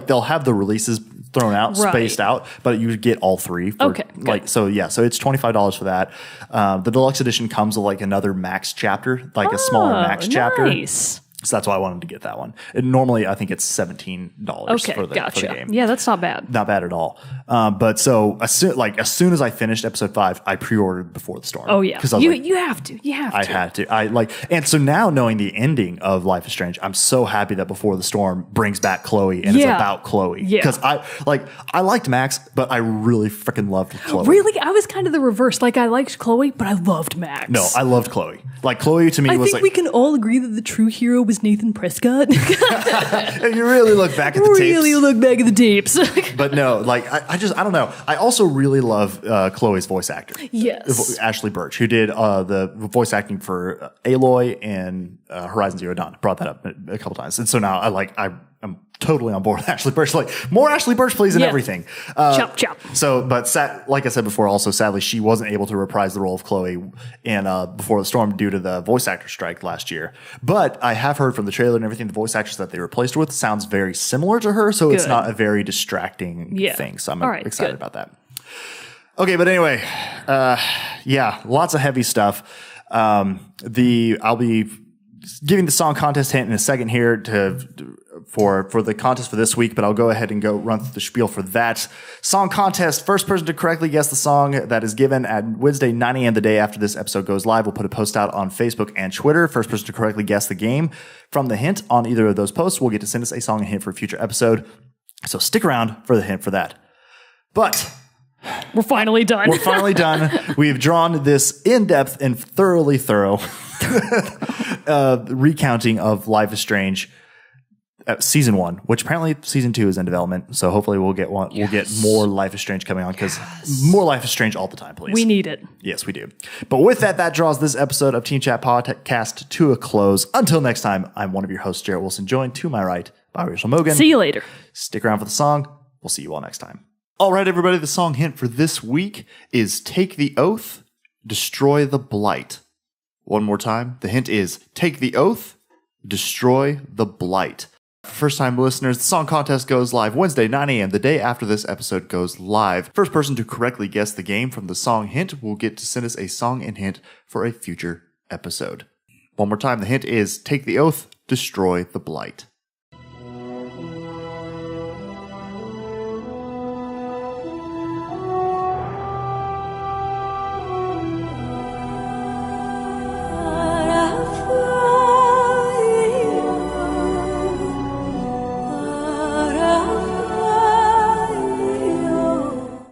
they'll have the releases thrown out, spaced out, but you get all 3. So it's $25 for that. The deluxe edition comes with another max chapter, a smaller max chapter. So that's why I wanted to get that one. And normally, I think it's $17 for the game. Yeah, that's not bad. Not bad at all. But so as soon as I finished episode 5, I pre-ordered Before the Storm. Oh yeah, because you have to. I had to. And so now knowing the ending of Life is Strange, I'm so happy that Before the Storm brings back Chloe and it's about Chloe. Because I liked Max, but I really freaking loved Chloe. Really, I was kind of the reverse. I liked Chloe, but I loved Max. No, I loved Chloe. Chloe to me was I think we can all agree that the true hero was Nathan Prescott. If you really look back at the tapes. But no, I don't know. I also really love Chloe's voice actor. Yes. Ashley Birch, who did the voice acting for Aloy and Horizon Zero Dawn. Brought that up a couple times. And so now I'm totally on board with Ashley Birch. More Ashley Birch, please, in everything. Chop. So, but like I said before, also sadly, she wasn't able to reprise the role of Chloe in Before the Storm due to the voice actor strike last year. But I have heard from the trailer and everything, the voice actress that they replaced her with sounds very similar to her. So it's not a very distracting thing. So I'm excited about that. Okay, but anyway, lots of heavy stuff. I'll be giving the song contest hint in a second here for the contest for this week, but I'll go ahead and run through the spiel for that. Song contest, first person to correctly guess the song that is given at Wednesday, 9 a.m. the day after this episode goes live. We'll put a post out on Facebook and Twitter. First person to correctly guess the game from the hint on either of those posts will get to send us a song and hint for a future episode. So stick around for the hint for that. But we're finally done. We've drawn this in-depth and thoroughly thorough recounting of Life is Strange. Season 1, which apparently season 2 is in development. So hopefully we'll get one. We'll get more Life is Strange coming on because more Life is Strange all the time, please. We need it. Yes, we do. But with that, that draws this episode of Team Chat Podcast to a close. Until next time, I'm one of your hosts, Jerrett Wilson, joined to my right by Jerrett and Mogan. See you later. Stick around for the song. We'll see you all next time. All right, everybody. The song hint for this week is Take the Oath, Destroy the Blight. One more time. The hint is Take the Oath, Destroy the Blight. First-time listeners, the song contest goes live Wednesday, 9 a.m., the day after this episode goes live. First person to correctly guess the game from the song hint will get to send us a song and hint for a future episode. One more time, the hint is Take the Oath, Destroy the Blight.